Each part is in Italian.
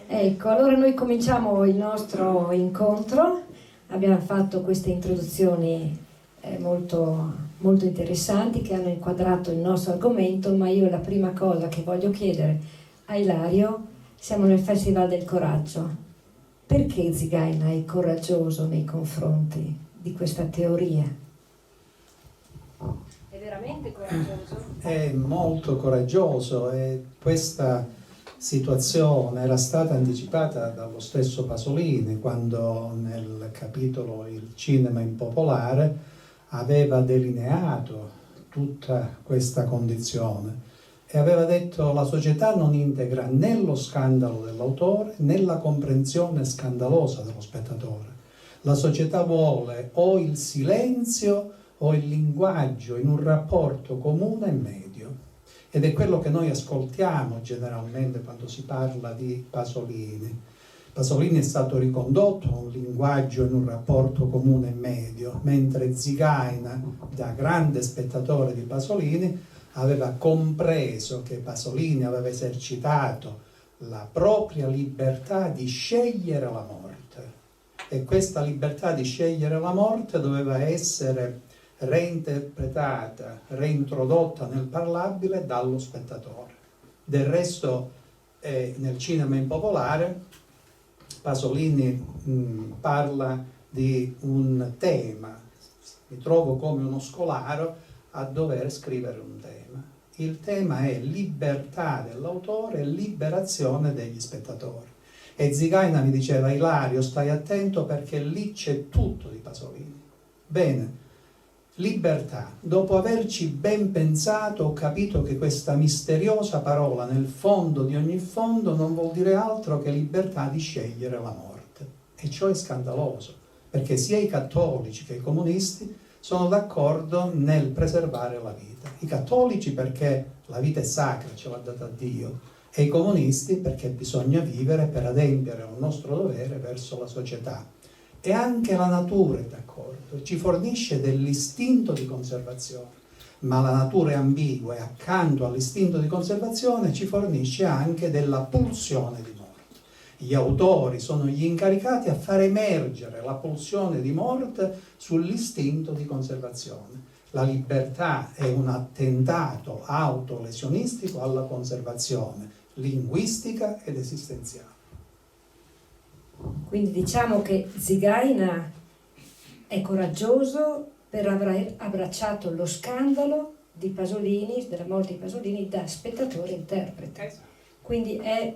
Ecco, allora noi cominciamo il nostro incontro. Abbiamo fatto queste introduzioni molto, molto interessanti che hanno inquadrato il nostro argomento, ma io la prima cosa che voglio chiedere a Ilario, siamo nel Festival del Coraggio. Perché Zigaina è coraggioso nei confronti di questa teoria? È veramente coraggioso? È molto coraggioso e questa situazione era stata anticipata dallo stesso Pasolini quando nel capitolo Il cinema impopolare aveva delineato tutta questa condizione e aveva detto: la società non integra né lo scandalo dell'autore né la comprensione scandalosa dello spettatore. La società vuole o il silenzio o il linguaggio in un rapporto comune e medio. Ed è quello che noi ascoltiamo generalmente quando si parla di Pasolini. Pasolini è stato ricondotto a un linguaggio in un rapporto comune e medio, mentre Zigaina, da grande spettatore di Pasolini, aveva compreso che Pasolini aveva esercitato la propria libertà di scegliere la morte. E questa libertà di scegliere la morte doveva essere reinterpretata, reintrodotta nel parlabile dallo spettatore. Del resto, nel cinema impopolare, Pasolini parla di un tema. Mi trovo come uno scolaro a dover scrivere un tema. Il tema è libertà dell'autore e liberazione degli spettatori. E Zigaina mi diceva: Ilario, stai attento perché lì c'è tutto di Pasolini. Bene, libertà. Dopo averci ben pensato, ho capito che questa misteriosa parola nel fondo di ogni fondo non vuol dire altro che libertà di scegliere la morte. E ciò è scandaloso, perché sia i cattolici che i comunisti sono d'accordo nel preservare la vita. I cattolici perché la vita è sacra, ce l'ha data Dio, e i comunisti perché bisogna vivere per adempiere al nostro dovere verso la società. E anche la natura è d'accordo, ci fornisce dell'istinto di conservazione, ma la natura è ambigua e accanto all'istinto di conservazione ci fornisce anche della pulsione di morte. Gli autori sono gli incaricati a far emergere la pulsione di morte sull'istinto di conservazione. La libertà è un attentato autolesionistico alla conservazione linguistica ed esistenziale. Quindi diciamo che Zigaina è coraggioso per aver abbracciato lo scandalo di Pasolini, della morte di Pasolini, da spettatore e interprete. Quindi è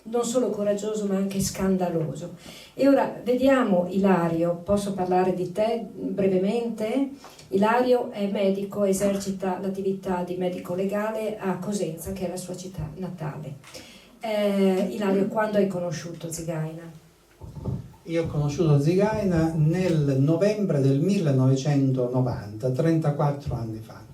non solo coraggioso ma anche scandaloso. E ora vediamo Ilario, posso parlare di te brevemente? Ilario è medico, esercita l'attività di medico legale a Cosenza, che è la sua città natale. Ilario, quando hai conosciuto Zigaina? Io ho conosciuto Zigaina nel novembre del 1990, 34 anni fa.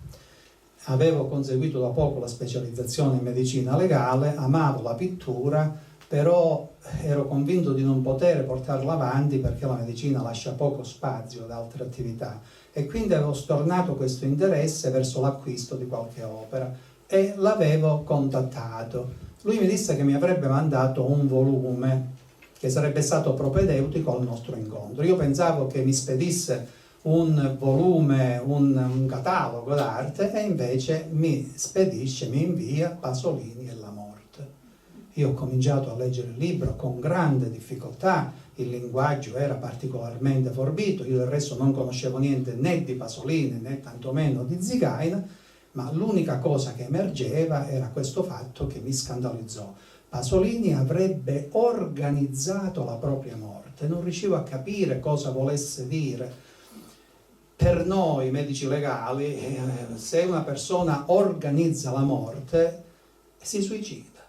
Avevo conseguito da poco la specializzazione in medicina legale, amavo la pittura, però ero convinto di non poter portarla avanti perché la medicina lascia poco spazio ad altre attività e quindi avevo stornato questo interesse verso l'acquisto di qualche opera e l'avevo contattato. Lui mi disse che mi avrebbe mandato un volume che sarebbe stato propedeutico al nostro incontro. Io pensavo che mi spedisse un volume, un catalogo d'arte e invece mi invia Pasolini e la morte. Io ho cominciato a leggere il libro con grande difficoltà, il linguaggio era particolarmente forbito, io del resto non conoscevo niente né di Pasolini né tantomeno di Zigaina, ma l'unica cosa che emergeva era questo fatto che mi scandalizzò. Pasolini avrebbe organizzato la propria morte, non riuscivo a capire cosa volesse dire. Per noi medici legali, se una persona organizza la morte, si suicida.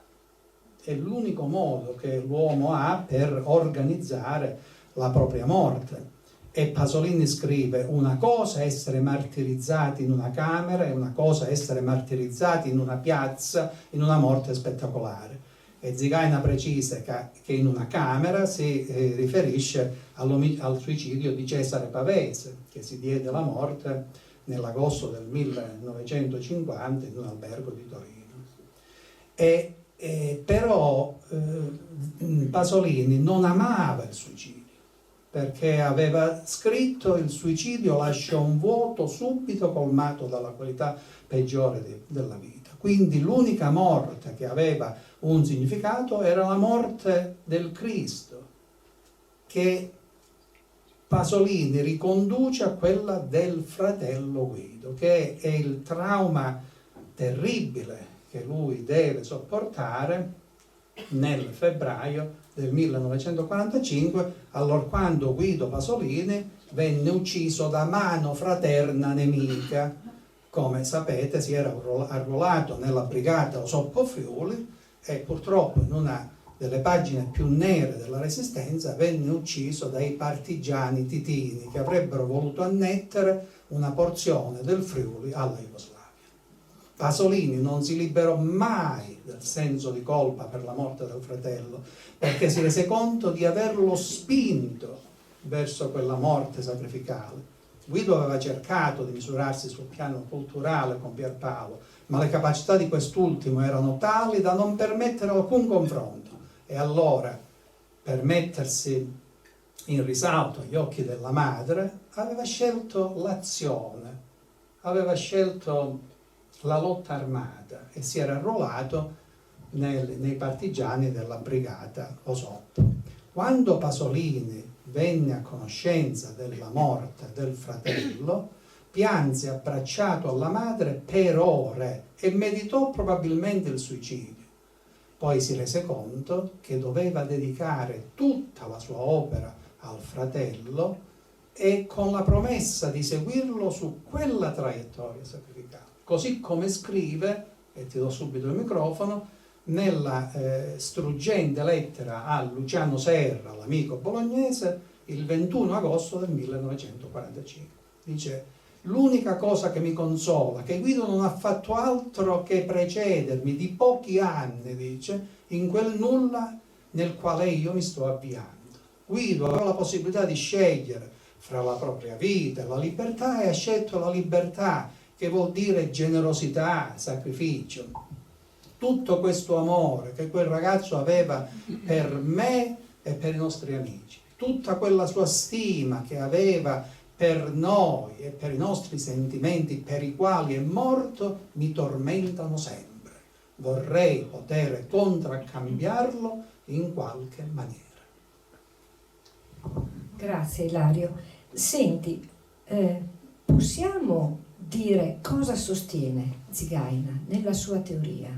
È l'unico modo che l'uomo ha per organizzare la propria morte. E Pasolini scrive: una cosa è essere martirizzati in una camera e una cosa è essere martirizzati in una piazza in una morte spettacolare. E Zigaina precisa che in una camera si riferisce al suicidio di Cesare Pavese, che si diede la morte nell'agosto del 1950 in un albergo di Torino. E Però Pasolini non amava il suicidio, perché aveva scritto: il suicidio lascia un vuoto subito colmato dalla qualità peggiore della vita. Quindi l'unica morte che aveva un significato era la morte del Cristo, che Pasolini riconduce a quella del fratello Guido, che è il trauma terribile che lui deve sopportare nel febbraio del 1945, allorquando Guido Pasolini venne ucciso da mano fraterna nemica. Come sapete, si era arruolato nella brigata Osoppo Friuli e purtroppo in una delle pagine più nere della Resistenza venne ucciso dai partigiani titini, che avrebbero voluto annettere una porzione del Friuli alla Jugoslavia. Pasolini non si liberò mai del senso di colpa per la morte del fratello, perché si rese conto di averlo spinto verso quella morte sacrificale. Guido aveva cercato di misurarsi sul piano culturale con Pierpaolo, ma le capacità di quest'ultimo erano tali da non permettere alcun confronto. E allora, per mettersi in risalto agli occhi della madre, aveva scelto l'azione, aveva scelto la lotta armata e si era arruolato nei partigiani della brigata Osoppo. Quando Pasolini venne a conoscenza della morte del fratello, pianse abbracciato alla madre per ore e meditò probabilmente il suicidio. Poi si rese conto che doveva dedicare tutta la sua opera al fratello, e con la promessa di seguirlo su quella traiettoria sacrificale. Così come scrive, e ti do subito il microfono, nella struggente lettera a Luciano Serra, l'amico bolognese, il 21 agosto del 1945. Dice: l'unica cosa che mi consola, che Guido non ha fatto altro che precedermi di pochi anni, dice, in quel nulla nel quale io mi sto avviando. Guido aveva la possibilità di scegliere fra la propria vita e la libertà, e ha scelto la libertà, che vuol dire generosità, sacrificio. Tutto questo amore che quel ragazzo aveva per me e per i nostri amici, tutta quella sua stima che aveva per noi e per i nostri sentimenti per i quali è morto, mi tormentano sempre. Vorrei poter contraccambiarlo in qualche maniera. Grazie Ilario. Senti, possiamo dire cosa sostiene Zigaina nella sua teoria,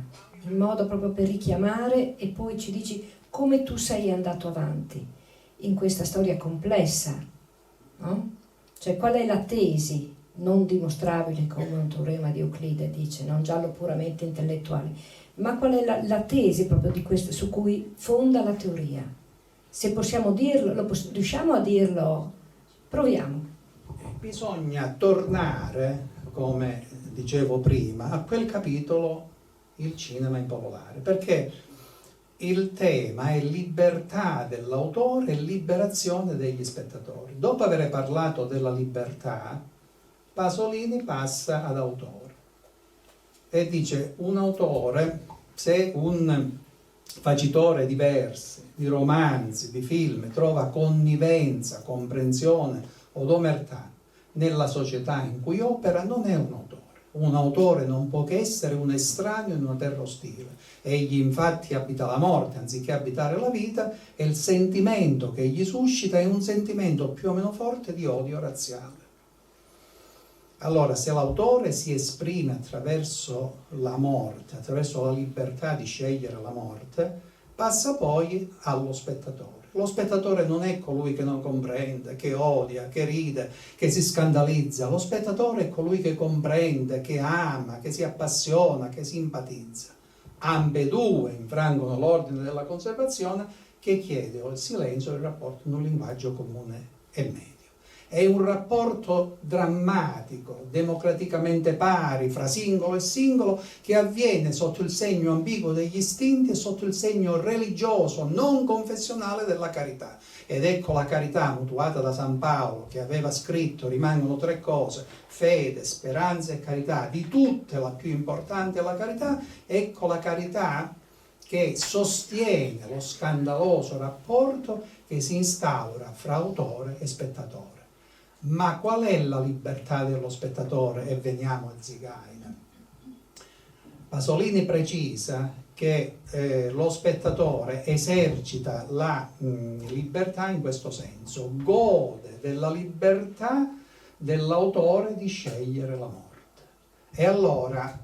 in modo proprio per richiamare, e poi ci dici come tu sei andato avanti in questa storia complessa, no? Cioè, qual è la tesi non dimostrabile come un teorema di Euclide dice, non giallo puramente intellettuale, ma qual è la tesi proprio di questo su cui fonda la teoria? Se possiamo dirlo, riusciamo a dirlo, proviamo. Bisogna tornare, come dicevo prima, a quel capitolo, il cinema impopolare, perché il tema è libertà dell'autore e liberazione degli spettatori. Dopo aver parlato della libertà, Pasolini passa ad autore e dice: un autore, se un facitore di versi, di romanzi, di film, trova connivenza, comprensione od omertà nella società in cui opera, non è un autore. Un autore non può che essere un estraneo in una terra ostile. Egli infatti abita la morte anziché abitare la vita, e il sentimento che egli suscita è un sentimento più o meno forte di odio razziale. Allora, se l'autore si esprime attraverso la morte, attraverso la libertà di scegliere la morte, passa poi allo spettatore. Lo spettatore non è colui che non comprende, che odia, che ride, che si scandalizza. Lo spettatore è colui che comprende, che ama, che si appassiona, che simpatizza. Ambedue infrangono l'ordine della conservazione, che chiede il silenzio del rapporto in un linguaggio comune e medio. È un rapporto drammatico, democraticamente pari fra singolo e singolo, che avviene sotto il segno ambiguo degli istinti e sotto il segno religioso non confessionale della carità. Ed ecco la carità mutuata da San Paolo, che aveva scritto: rimangono tre cose, fede, speranza e carità. Di tutte la più importante è la carità. Ecco la carità che sostiene lo scandaloso rapporto che si instaura fra autore e spettatore. Ma qual è la libertà dello spettatore? E veniamo a Zigaina. Pasolini precisa che lo spettatore esercita la libertà in questo senso, gode della libertà dell'autore di scegliere la morte. E allora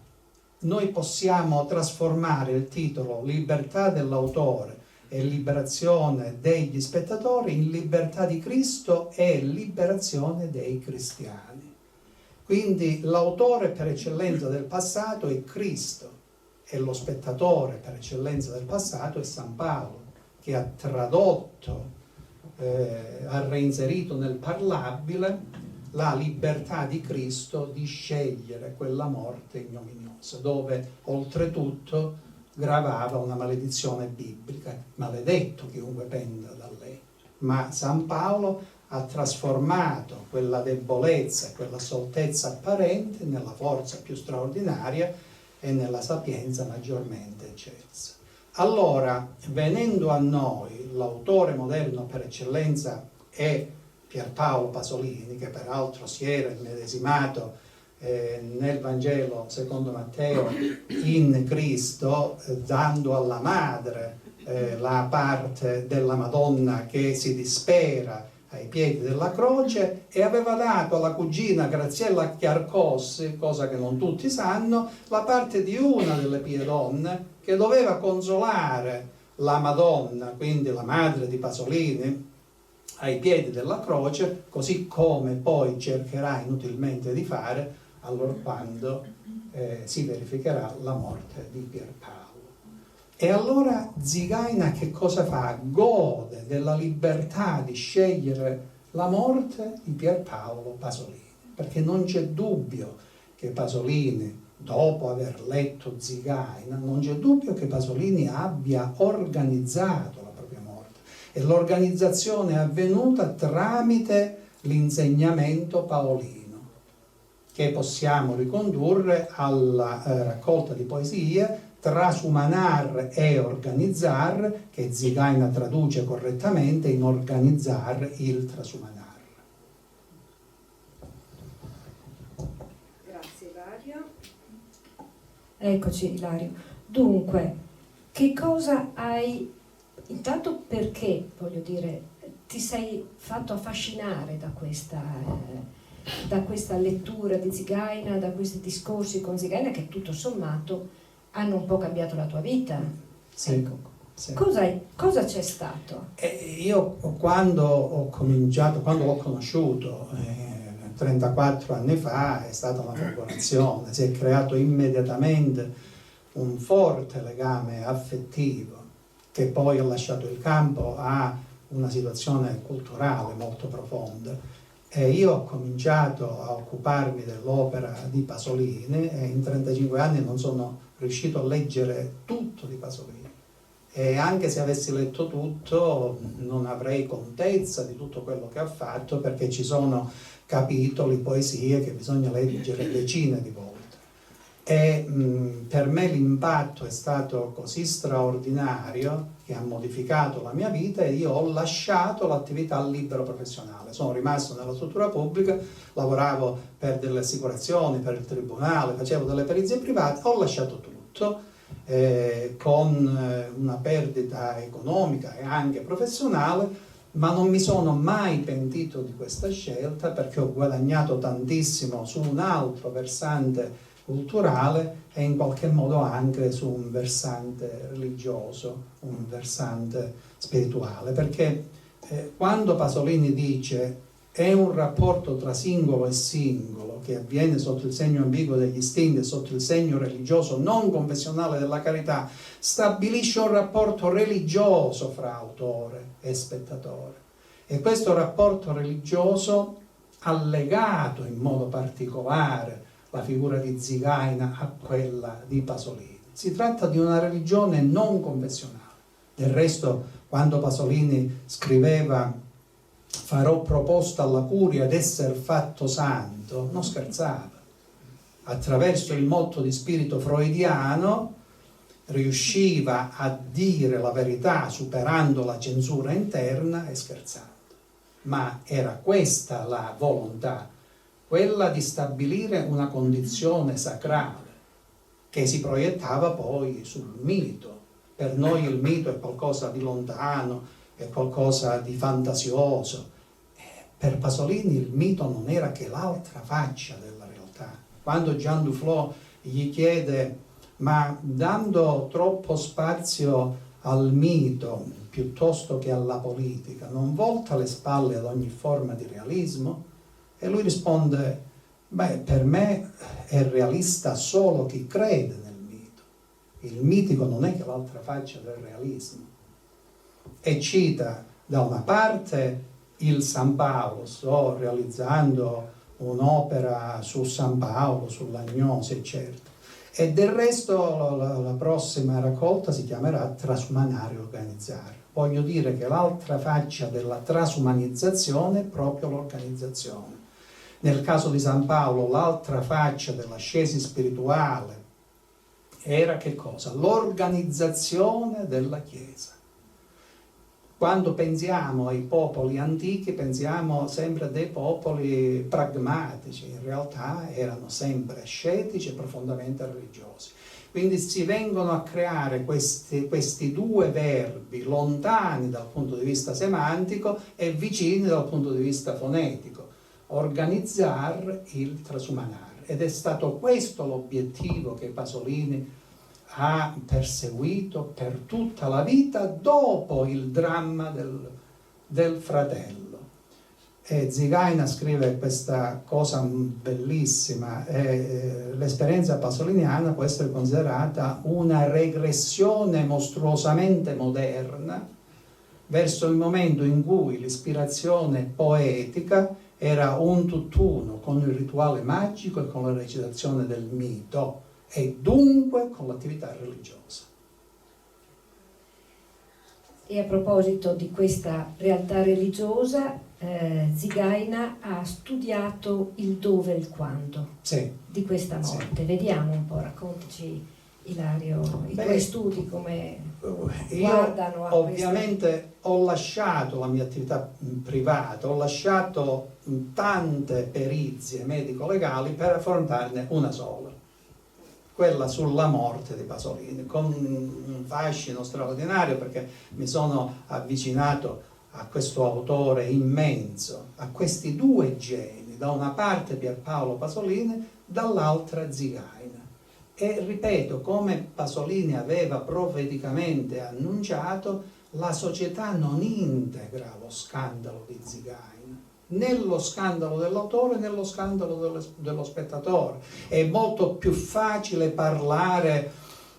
noi possiamo trasformare il titolo Libertà dell'autore e liberazione degli spettatori in libertà di Cristo e liberazione dei cristiani. Quindi l'autore per eccellenza del passato è Cristo e lo spettatore per eccellenza del passato è San Paolo, che ha tradotto, ha reinserito nel parlabile la libertà di Cristo di scegliere quella morte ignominiosa, dove oltretutto gravava una maledizione biblica: maledetto chiunque penda da lei. Ma San Paolo ha trasformato quella debolezza, quella stoltezza apparente nella forza più straordinaria e nella sapienza maggiormente eccelsa. Allora, venendo a noi, l'autore moderno per eccellenza è Pierpaolo Pasolini, che peraltro si era immedesimato nel Vangelo secondo Matteo in Cristo, dando alla madre la parte della Madonna che si dispera ai piedi della croce, e aveva dato alla cugina Graziella Chiarcossi, cosa che non tutti sanno, la parte di una delle pie donne che doveva consolare la Madonna, quindi la madre di Pasolini, ai piedi della croce, così come poi cercherà inutilmente di fare allorquando si verificherà la morte di Pierpaolo. E allora Zigaina che cosa fa? Gode della libertà di scegliere la morte di Pierpaolo Pasolini, perché non c'è dubbio che Pasolini, dopo aver letto Zigaina, non c'è dubbio che Pasolini abbia organizzato la propria morte, e l'organizzazione è avvenuta tramite l'insegnamento paolino, che possiamo ricondurre alla raccolta di poesie Trasumanar e organizzar, che Zigaina traduce correttamente in organizzar il trasumanar. Grazie Ilario. Eccoci Ilario. Dunque, che cosa hai, intanto perché, voglio dire, ti sei fatto affascinare da questa lettura di Zigaina, da questi discorsi con Zigaina che tutto sommato hanno un po' cambiato la tua vita? Sì, ecco. sì. Cosa c'è stato? Io quando l'ho conosciuto 34 anni fa, è stata una folgorazione, si è creato immediatamente un forte legame affettivo che poi ha lasciato il campo a una situazione culturale molto profonda. E io ho cominciato a occuparmi dell'opera di Pasolini e in 35 anni non sono riuscito a leggere tutto di Pasolini, e anche se avessi letto tutto non avrei contezza di tutto quello che ha fatto, perché ci sono capitoli, poesie che bisogna leggere decine di volte. E per me l'impatto è stato così straordinario che ha modificato la mia vita, e io ho lasciato l'attività libero professionale. Sono rimasto nella struttura pubblica, lavoravo per delle assicurazioni, per il tribunale, facevo delle perizie private, ho lasciato tutto con una perdita economica e anche professionale, ma non mi sono mai pentito di questa scelta, perché ho guadagnato tantissimo su un altro versante culturale e in qualche modo anche su un versante religioso, un versante spirituale, perché quando Pasolini dice è un rapporto tra singolo e singolo che avviene sotto il segno ambiguo degli istinti e sotto il segno religioso non confessionale della carità, stabilisce un rapporto religioso fra autore e spettatore, e questo rapporto religioso ha legato in modo particolare la figura di Zigaina a quella di Pasolini. Si tratta di una religione non confessionale. Del resto, quando Pasolini scriveva farò proposta alla curia d'esser fatto santo, non scherzava. Attraverso il motto di spirito freudiano riusciva a dire la verità superando la censura interna e scherzando. Ma era questa la volontà, quella di stabilire una condizione sacrale che si proiettava poi sul mito. Per noi il mito è qualcosa di lontano, è qualcosa di fantasioso. Per Pasolini il mito non era che l'altra faccia della realtà. Quando Jean Duflo gli chiede: ma dando troppo spazio al mito piuttosto che alla politica, non volta le spalle ad ogni forma di realismo? E lui risponde: beh, per me è realista solo chi crede nel mito. Il mitico non è che l'altra faccia del realismo. E cita da una parte il San Paolo, sto realizzando un'opera su San Paolo, sull'agnosi, eccetera. E del resto la prossima raccolta si chiamerà Trasumanare organizzare. Voglio dire che l'altra faccia della trasumanizzazione è proprio l'organizzazione. Nel caso di San Paolo l'altra faccia dell'ascesi spirituale era che cosa? L'organizzazione della Chiesa. Quando pensiamo ai popoli antichi pensiamo sempre a dei popoli pragmatici, in realtà erano sempre ascetici e profondamente religiosi. Quindi si vengono a creare questi due verbi lontani dal punto di vista semantico e vicini dal punto di vista fonetico: organizzare il trasumanare. Ed è stato questo l'obiettivo che Pasolini ha perseguito per tutta la vita dopo il dramma del fratello. E Zigaina scrive questa cosa bellissima: l'esperienza pasoliniana può essere considerata una regressione mostruosamente moderna verso il momento in cui l'ispirazione poetica era un tutt'uno con il rituale magico e con la recitazione del mito, e dunque con l'attività religiosa. E a proposito di questa realtà religiosa, Zigaina ha studiato il dove e il quando di questa morte. Sì. Vediamo un po', raccontaci, Ilario, i tuoi studi come guardano a ovviamente questo. Ho lasciato la mia attività privata, ho lasciato tante perizie medico-legali per affrontarne una sola, quella sulla morte di Pasolini, con un fascino straordinario, perché mi sono avvicinato a questo autore immenso, a questi due geni, da una parte Pierpaolo Pasolini, dall'altra Zigaina. E ripeto, come Pasolini aveva profeticamente annunciato, la società non integra lo scandalo di Zigaina, né lo scandalo dell'autore né lo scandalo dello spettatore. È molto più facile parlare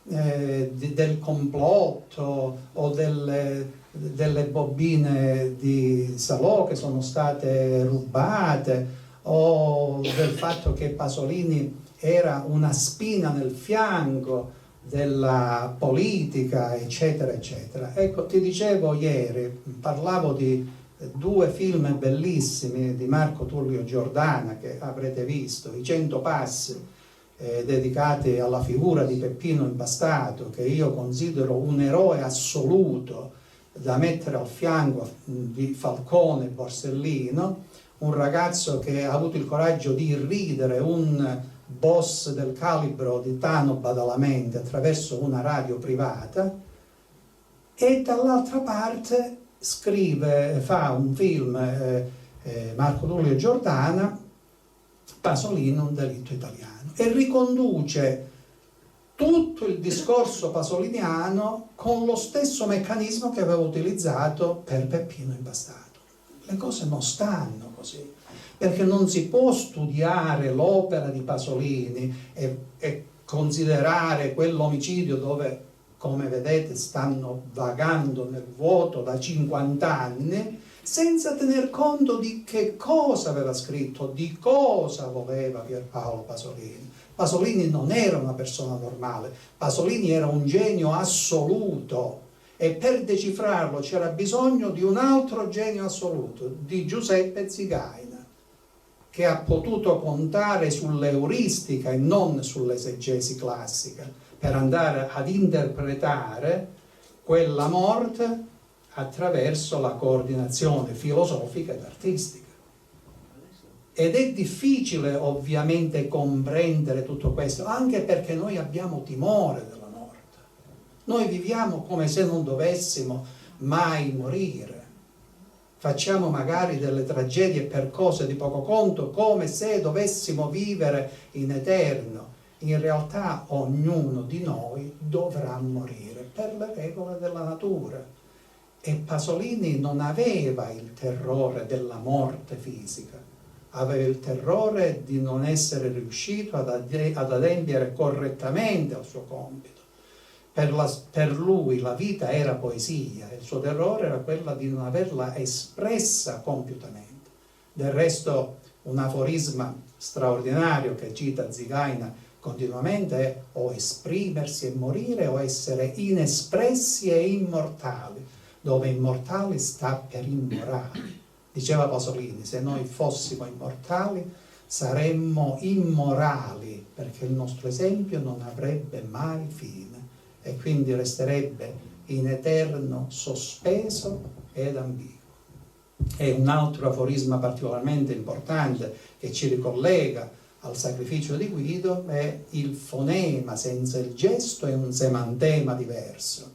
del complotto o delle bobine di Salò che sono state rubate, o del fatto che Pasolini era una spina nel fianco della politica, eccetera, eccetera. Ecco, ti dicevo ieri, parlavo di due film bellissimi di Marco Tullio Giordana che avrete visto, I 100 passi, dedicati alla figura di Peppino Impastato, che io considero un eroe assoluto da mettere al fianco di Falcone e Borsellino, un ragazzo che ha avuto il coraggio di irridere un boss del calibro di Tano Badalamenti attraverso una radio privata, e dall'altra parte fa un film, Marco Tullio Giordana, Pasolini, un delitto italiano, e riconduce tutto il discorso pasoliniano con lo stesso meccanismo che aveva utilizzato per Peppino Impastato. Le cose non stanno così, perché non si può studiare l'opera di Pasolini e considerare quell'omicidio dove, come vedete, stanno vagando nel vuoto da 50 anni, senza tener conto di che cosa aveva scritto, di cosa voleva Pierpaolo Pasolini. Pasolini non era una persona normale, Pasolini era un genio assoluto, e per decifrarlo c'era bisogno di un altro genio assoluto, di Giuseppe Zigaina, che ha potuto contare sull'euristica e non sull'esegesi classica, per andare ad interpretare quella morte attraverso la coordinazione filosofica ed artistica. Ed è difficile ovviamente comprendere tutto questo, anche perché noi abbiamo timore della morte. Noi viviamo come se non dovessimo mai morire. Facciamo magari delle tragedie per cose di poco conto, come se dovessimo vivere in eterno. In realtà ognuno di noi dovrà morire per le regole della natura. E Pasolini non aveva il terrore della morte fisica, aveva il terrore di non essere riuscito ad adempiere correttamente al suo compito. Per lui la vita era poesia e il suo terrore era quella di non averla espressa compiutamente. Del resto un aforisma straordinario che cita Zigaina continuamente è: o esprimersi e morire o essere inespressi e immortali, dove immortali sta per immorali. Diceva Pasolini: se noi fossimo immortali saremmo immorali, perché il nostro esempio non avrebbe mai fine e quindi resterebbe in eterno sospeso ed ambiguo. E un altro aforisma particolarmente importante che ci ricollega al sacrificio di Guido è: il fonema senza il gesto è un semantema diverso.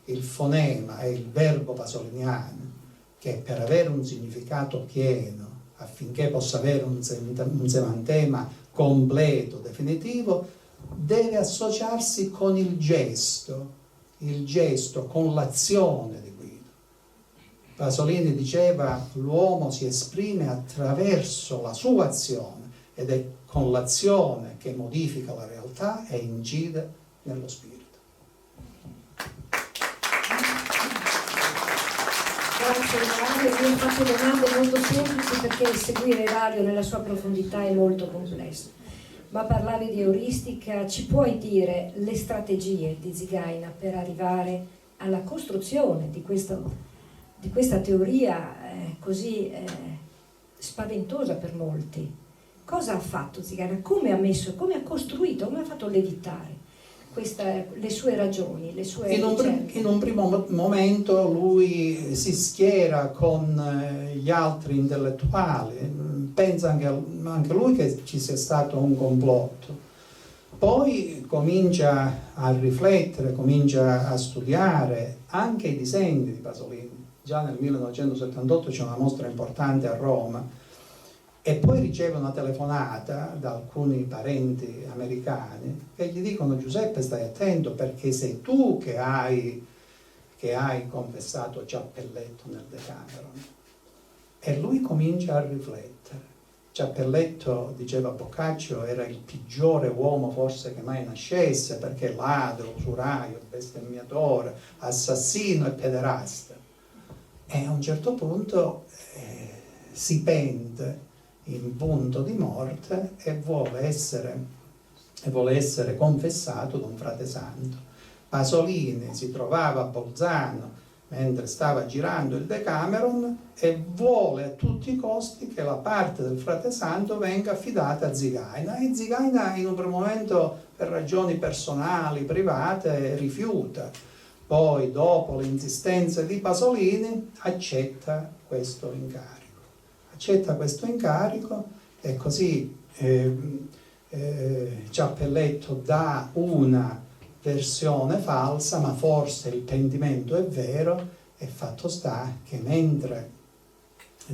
Il fonema è il verbo pasoliniano che, per avere un significato pieno, affinché possa avere un semantema completo, definitivo, deve associarsi con il gesto con l'azione di Guido. Pasolini diceva: l'uomo si esprime attraverso la sua azione ed è con l'azione che modifica la realtà e incide nello spirito. Grazie Ilario, io ho fatto domande molto semplici perché seguire Ilario nella sua profondità è molto complesso. Ma parlavi di euristica, ci puoi dire le strategie di Zigaina per arrivare alla costruzione di questa teoria così spaventosa per molti? Cosa ha fatto Zigaina? Come ha costruito, come ha fatto levitare le sue ragioni, le sue ricerche? In un primo momento lui si schiera con gli altri intellettuali, pensa anche lui che ci sia stato un complotto. Poi comincia a riflettere, comincia a studiare anche i disegni di Pasolini. Già nel 1978 c'è una mostra importante a Roma e poi riceve una telefonata da alcuni parenti americani che gli dicono: Giuseppe, stai attento perché sei tu che hai confessato Ciappelletto nel Decameron. E lui comincia a riflettere. Ciappelletto, diceva Boccaccio, era il peggiore uomo forse che mai nascesse, perché ladro, usuraio, bestemmiatore, assassino e pederasta. E a un certo punto si pente in punto di morte e vuole essere confessato da un frate santo. Pasolini si trovava a Bolzano mentre stava girando il Decameron e vuole a tutti i costi che la parte del frate santo venga affidata a Zigaina, e Zigaina in un primo momento, per ragioni personali, private, rifiuta. Poi, dopo le insistenze di Pasolini, accetta questo incarico e così Ciappelletto dà una versione falsa, ma forse il pentimento è vero, e fatto sta che mentre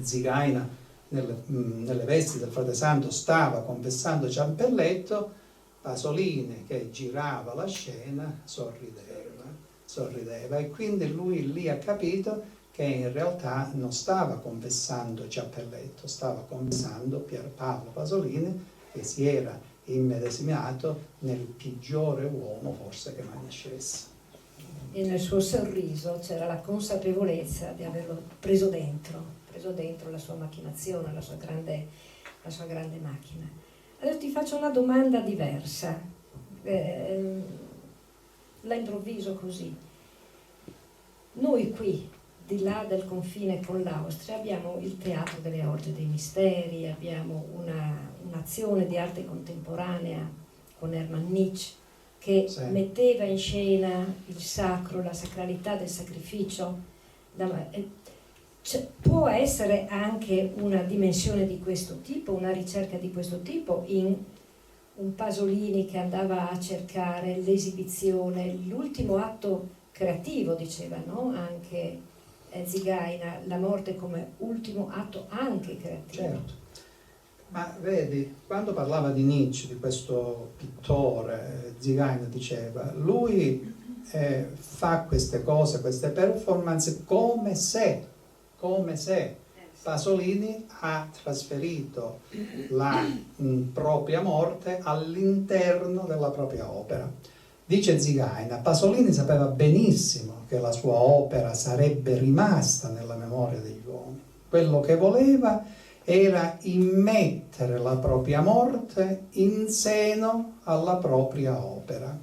Zigaina nelle vesti del frate santo stava confessando Ciappelletto, Pasolini, che girava la scena, sorrideva, e quindi lui lì ha capito che in realtà non stava confessando Ciappelletto, stava confessando Pierpaolo Pasolini, che si era immedesimato nel peggiore uomo forse che mai nascesse. E nel suo sorriso c'era la consapevolezza di averlo preso dentro la sua macchinazione, la sua grande macchina. Adesso ti faccio una domanda diversa, la improvviso così. Noi qui, di là del confine con l'Austria, abbiamo il Teatro delle Orge dei Misteri, abbiamo un'azione di arte contemporanea con Hermann Nietzsche, che Sì. metteva in scena il sacro, la sacralità del sacrificio. Può essere anche una dimensione di questo tipo, una ricerca di questo tipo in un Pasolini che andava a cercare l'esibizione, l'ultimo atto creativo, diceva, no? Anche Zigaina, la morte come ultimo atto anche creativo. Certo. Ma vedi, quando parlava di Nietzsche, di questo pittore, Zigaina diceva, lui fa queste cose, queste performance come se Pasolini ha trasferito la propria morte all'interno della propria opera. Dice Zigaina, Pasolini sapeva benissimo che la sua opera sarebbe rimasta nella memoria degli uomini. Quello che voleva era immettere la propria morte in seno alla propria opera,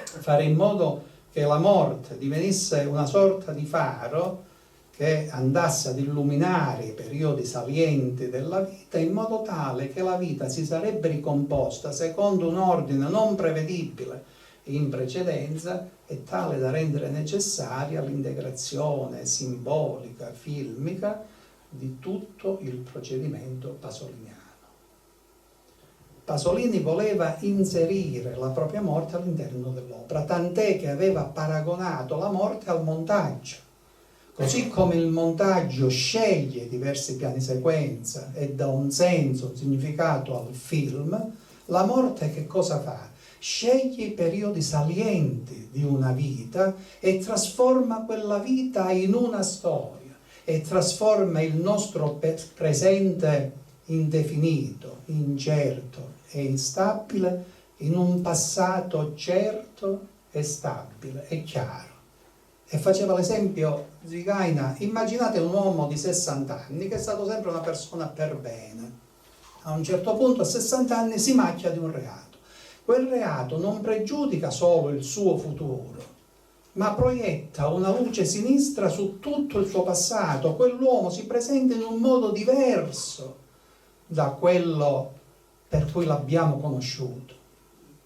fare in modo che la morte divenisse una sorta di faro che andasse ad illuminare i periodi salienti della vita, in modo tale che la vita si sarebbe ricomposta secondo un ordine non prevedibile in precedenza e tale da rendere necessaria l'integrazione simbolica, filmica di tutto il procedimento pasoliniano. Pasolini voleva inserire la propria morte all'interno dell'opera, tant'è che aveva paragonato la morte al montaggio. Così come il montaggio sceglie diversi piani sequenza e dà un senso, un significato al film, la morte che cosa fa? Sceglie i periodi salienti di una vita e trasforma quella vita in una storia e trasforma il nostro presente indefinito, incerto e instabile in un passato certo e stabile e chiaro. E faceva l'esempio Zigaina, immaginate un uomo di 60 anni che è stato sempre una persona per bene. A un certo punto, a 60 anni, si macchia di un reato. Quel reato non pregiudica solo il suo futuro, ma proietta una luce sinistra su tutto il suo passato. Quell'uomo si presenta in un modo diverso da quello per cui l'abbiamo conosciuto.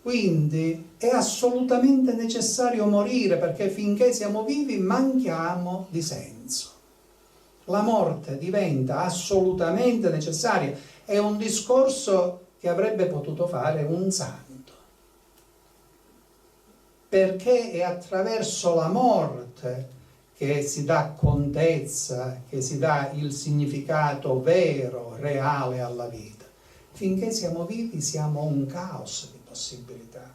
Quindi è assolutamente necessario morire, perché finché siamo vivi manchiamo di senso. La morte diventa assolutamente necessaria. È un discorso che avrebbe potuto fare un santo, perché è attraverso la morte che si dà contezza, che si dà il significato vero, reale alla vita. Finché siamo vivi siamo un caos di possibilità.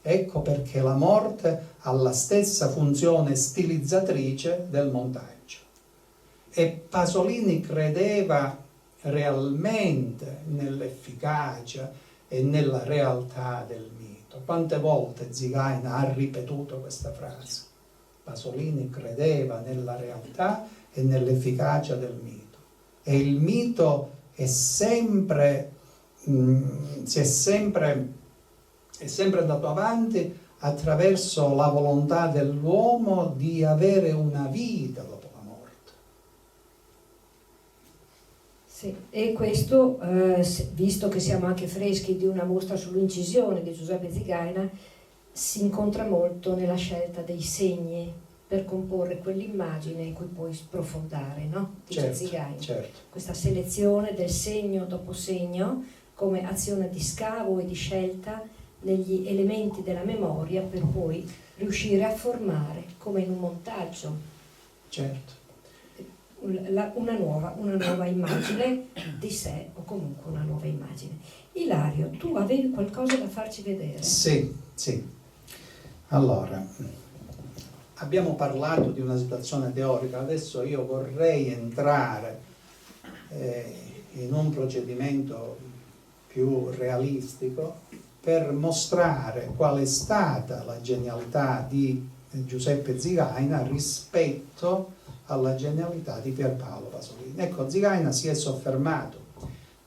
Ecco perché la morte ha la stessa funzione stilizzatrice del montaggio. E Pasolini credeva realmente nell'efficacia e nella realtà del mito. Quante volte Zigaina ha ripetuto questa frase? Pasolini credeva nella realtà e nell'efficacia del mito. E il mito è sempre è sempre andato avanti attraverso la volontà dell'uomo di avere una vita dopo la morte. Sì, e questo, visto che siamo anche freschi di una mostra sull'incisione di Giuseppe Zigaina, si incontra molto nella scelta dei segni per comporre quell'immagine in cui puoi sprofondare, no? Dice Zigaina. Certo. Questa selezione del segno dopo segno come azione di scavo e di scelta negli elementi della memoria per poi riuscire a formare, come in un montaggio, Certo. una nuova immagine di sé, o comunque una nuova immagine. Ilario, tu avevi qualcosa da farci vedere? Sì. Allora, abbiamo parlato di una situazione teorica, adesso io vorrei entrare in un procedimento più realistico per mostrare qual è stata la genialità di Giuseppe Zigaina rispetto alla genialità di Pierpaolo Pasolini. Ecco, Zigaina si è soffermato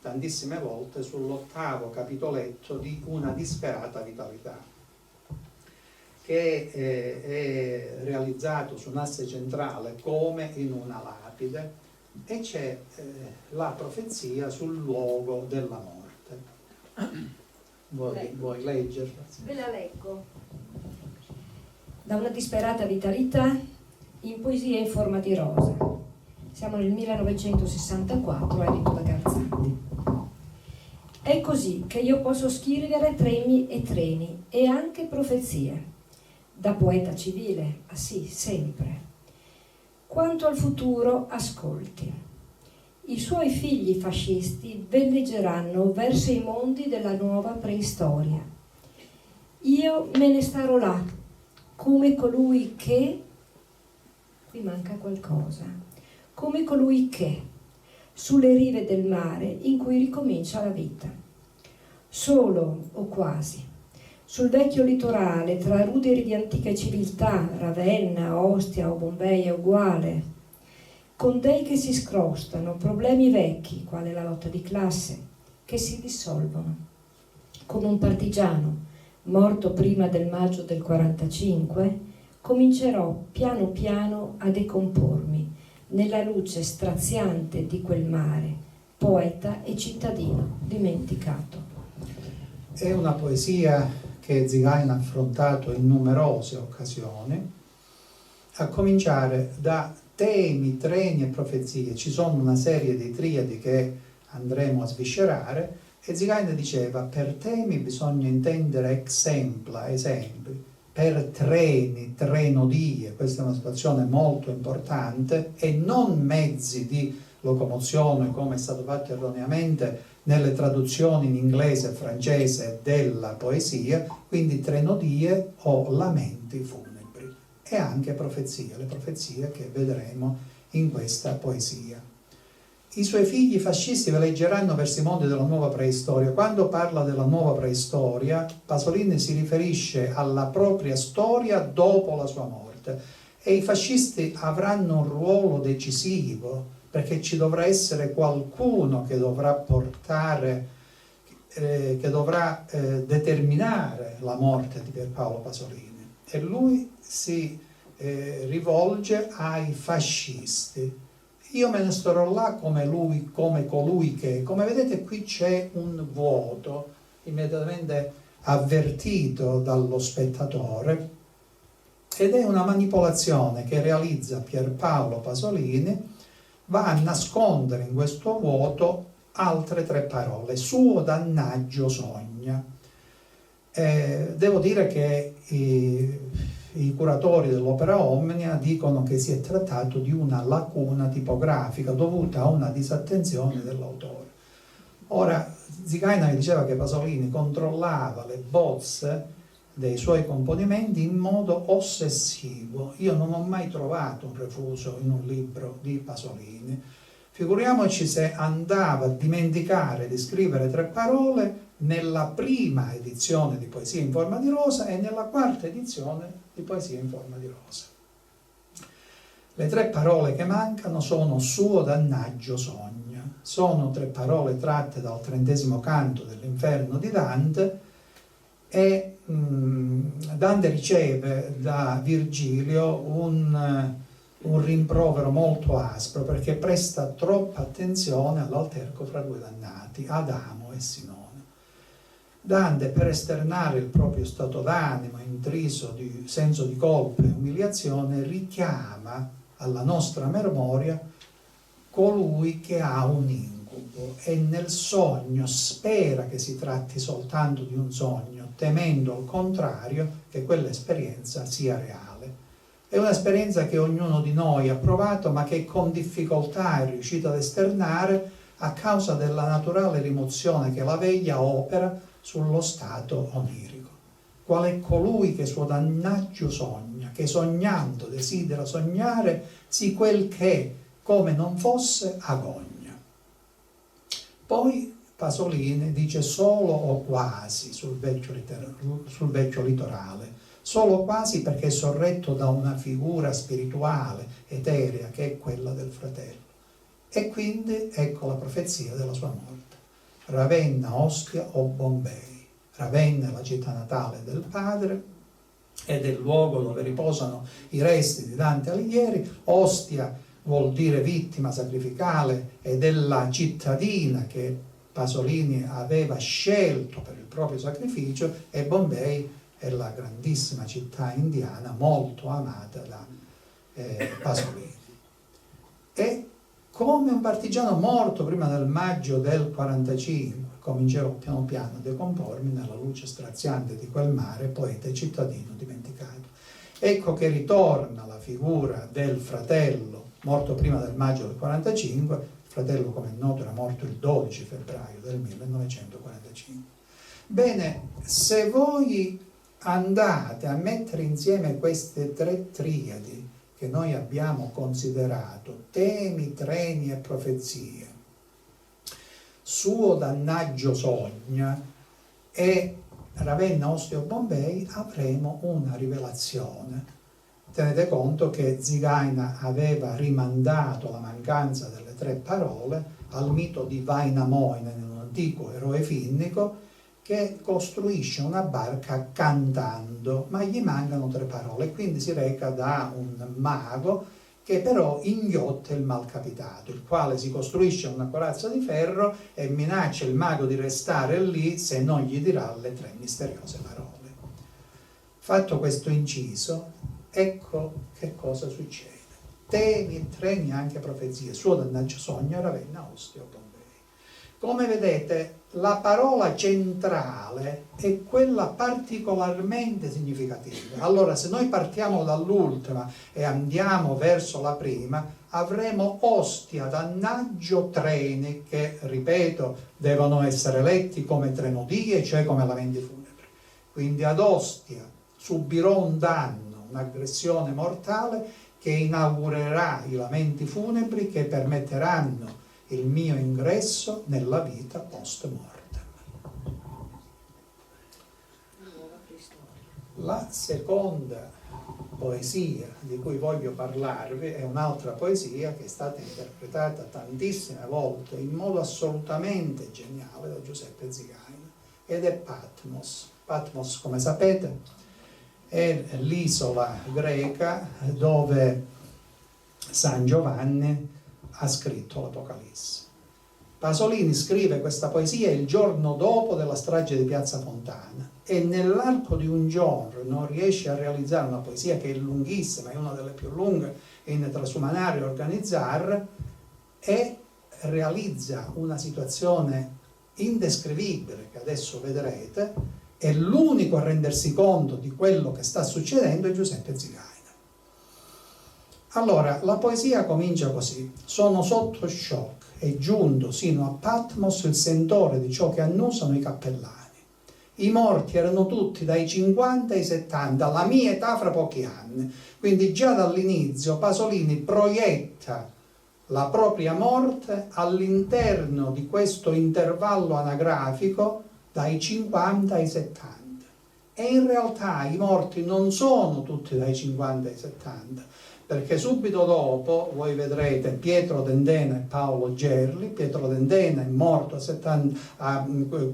tantissime volte sull'8° capitoletto di Una disperata vitalità, che è realizzato su un asse centrale come in una lapide, e c'è la profezia sul luogo della morte. Vuoi leggerla? Ve la leggo. Da una disperata vitalità in poesia in forma di rosa. Siamo nel 1964, edito da Garzanti. È così che io posso scrivere tremi e treni e anche profezie, da poeta civile, ah sì, sempre. Quanto al futuro, ascolti. I suoi figli fascisti velleggeranno verso i mondi della nuova preistoria. Io me ne starò là, come colui che, qui manca qualcosa, come colui che, sulle rive del mare in cui ricomincia la vita. Solo o quasi, sul vecchio litorale tra ruderi di antiche civiltà, Ravenna, Ostia o Bombay è uguale, con dei che si scrostano, problemi vecchi, quale la lotta di classe, che si dissolvono. Come un partigiano, morto prima del maggio del 45, comincerò piano piano a decompormi nella luce straziante di quel mare, poeta e cittadino dimenticato. È una poesia che Zigain ha affrontato in numerose occasioni, a cominciare da temi, treni e profezie. Ci sono una serie di triadi che andremo a sviscerare e Zigain diceva: per temi bisogna intendere esempi, per treni, trenodie, questa è una situazione molto importante, e non mezzi di locomozione come è stato fatto erroneamente nelle traduzioni in inglese e francese della poesia, quindi trenodie o lamenti funebri, e anche profezie, le profezie che vedremo in questa poesia. I suoi figli fascisti veleggeranno verso i mondi della nuova preistoria. Quando parla della nuova preistoria, Pasolini si riferisce alla propria storia dopo la sua morte, e i fascisti avranno un ruolo decisivo, perché ci dovrà essere qualcuno che dovrà portare, che dovrà determinare la morte di Pierpaolo Pasolini, e lui si rivolge ai fascisti. Io me ne starò là come lui, come colui che, come vedete qui c'è un vuoto immediatamente avvertito dallo spettatore, ed è una manipolazione che realizza Pierpaolo Pasolini. Va a nascondere in questo vuoto altre tre parole: suo dannaggio sogna. Devo dire che i curatori dell'Opera Omnia dicono che si è trattato di una lacuna tipografica dovuta a una disattenzione dell'autore. Ora, Zigaina diceva che Pasolini controllava le bozze dei suoi componimenti in modo ossessivo. Io non ho mai trovato un refuso in un libro di Pasolini. Figuriamoci se andava a dimenticare di scrivere tre parole nella prima edizione di Poesia in forma di rosa e nella quarta edizione di Poesia in forma di rosa. Le tre parole che mancano sono suo dannaggio sogna. Sono tre parole tratte dal 30° canto dell'Inferno di Dante, e Dante riceve da Virgilio un rimprovero molto aspro perché presta troppa attenzione all'alterco fra due dannati, Adamo e Sinone. Dante, per esternare il proprio stato d'animo intriso di senso di colpa e umiliazione, richiama alla nostra memoria colui che ha un incubo e nel sogno spera che si tratti soltanto di un sogno, temendo al contrario che quell'esperienza sia reale. È un'esperienza che ognuno di noi ha provato, ma che con difficoltà è riuscito ad esternare a causa della naturale rimozione che la veglia opera sullo stato onirico. Qual è colui che suo dannaggio sogna, che sognando desidera sognare, sì quel che, come non fosse, agogna. Poi Pasolini dice solo o quasi sul vecchio litorale, solo quasi perché è sorretto da una figura spirituale, eterea, che è quella del fratello. E quindi ecco la profezia della sua morte. Ravenna, Ostia o Bombay. Ravenna è la città natale del padre ed è il luogo dove riposano i resti di Dante Alighieri. Ostia vuol dire vittima sacrificale ed è la cittadina che Pasolini aveva scelto per il proprio sacrificio, e Bombay è la grandissima città indiana molto amata da Pasolini. E come un partigiano morto prima del maggio del 45, comincerò piano piano a decompormi nella luce straziante di quel mare, poeta e cittadino dimenticato. Ecco che ritorna la figura del fratello morto prima del maggio del 45. Il fratello, come è noto, era morto il 12 febbraio del 1945. Bene, se voi andate a mettere insieme queste tre triadi che noi abbiamo considerato, temi, treni e profezie, suo dannaggio sogna e Ravenna, Ostia o Bombay, avremo una rivelazione. Tenete conto che Zigaina aveva rimandato la mancanza delle tre parole al mito di Vainamoinen, un antico eroe finnico che costruisce una barca cantando, ma gli mancano tre parole, quindi si reca da un mago che però inghiotte il malcapitato, il quale si costruisce una corazza di ferro e minaccia il mago di restare lì se non gli dirà le tre misteriose parole. Fatto questo inciso, ecco che cosa succede. Temi e treni, anche profezie, suo dannaggio sogno, Ravenna, Ostia o Bombay. Come vedete, la parola centrale è quella particolarmente significativa. Allora, se noi partiamo dall'ultima e andiamo verso la prima, avremo Ostia, dannaggio, treni, che, ripeto, devono essere letti come trenodie, cioè come lamenti funebri. Quindi ad Ostia subirò un danno, un'aggressione mortale che inaugurerà i lamenti funebri che permetteranno il mio ingresso nella vita post mortem. La seconda poesia di cui voglio parlarvi è un'altra poesia che è stata interpretata tantissime volte in modo assolutamente geniale da Giuseppe Zigaina, ed è Patmos. Patmos, come sapete, è l'isola greca dove San Giovanni ha scritto l'Apocalisse. Pasolini scrive questa poesia il giorno dopo della strage di Piazza Fontana e nell'arco di un giorno riesce a realizzare una poesia che è lunghissima, è una delle più lunghe in Trasumanare organizzare, e realizza una situazione indescrivibile che adesso vedrete, e l'unico a rendersi conto di quello che sta succedendo è Giuseppe Zigaina. Allora, la poesia comincia così: sono sotto shock, è giunto sino a Patmos il sentore di ciò che annusano i cappellani. I morti erano tutti dai 50 ai 70, la mia età fra pochi anni. Quindi già dall'inizio Pasolini proietta la propria morte all'interno di questo intervallo anagrafico dai 50 ai 70. E in realtà i morti non sono tutti dai 50 ai 70, perché subito dopo voi vedrete Pietro Dendena e Paolo Gerli. Pietro Dendena è morto a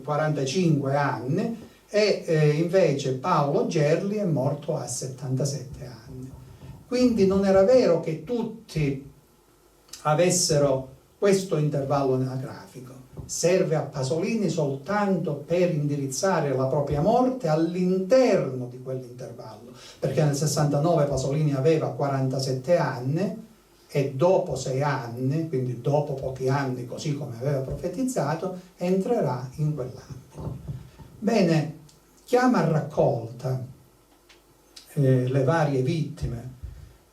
45 anni e invece Paolo Gerli è morto a 77 anni. Quindi non era vero che tutti avessero questo intervallo anagrafico. Serve a Pasolini soltanto per indirizzare la propria morte all'interno di quell'intervallo, perché nel 69 Pasolini aveva 47 anni e dopo 6 anni, quindi dopo pochi anni, così come aveva profetizzato, entrerà in quell'ambito. Bene, chiama a raccolta le varie vittime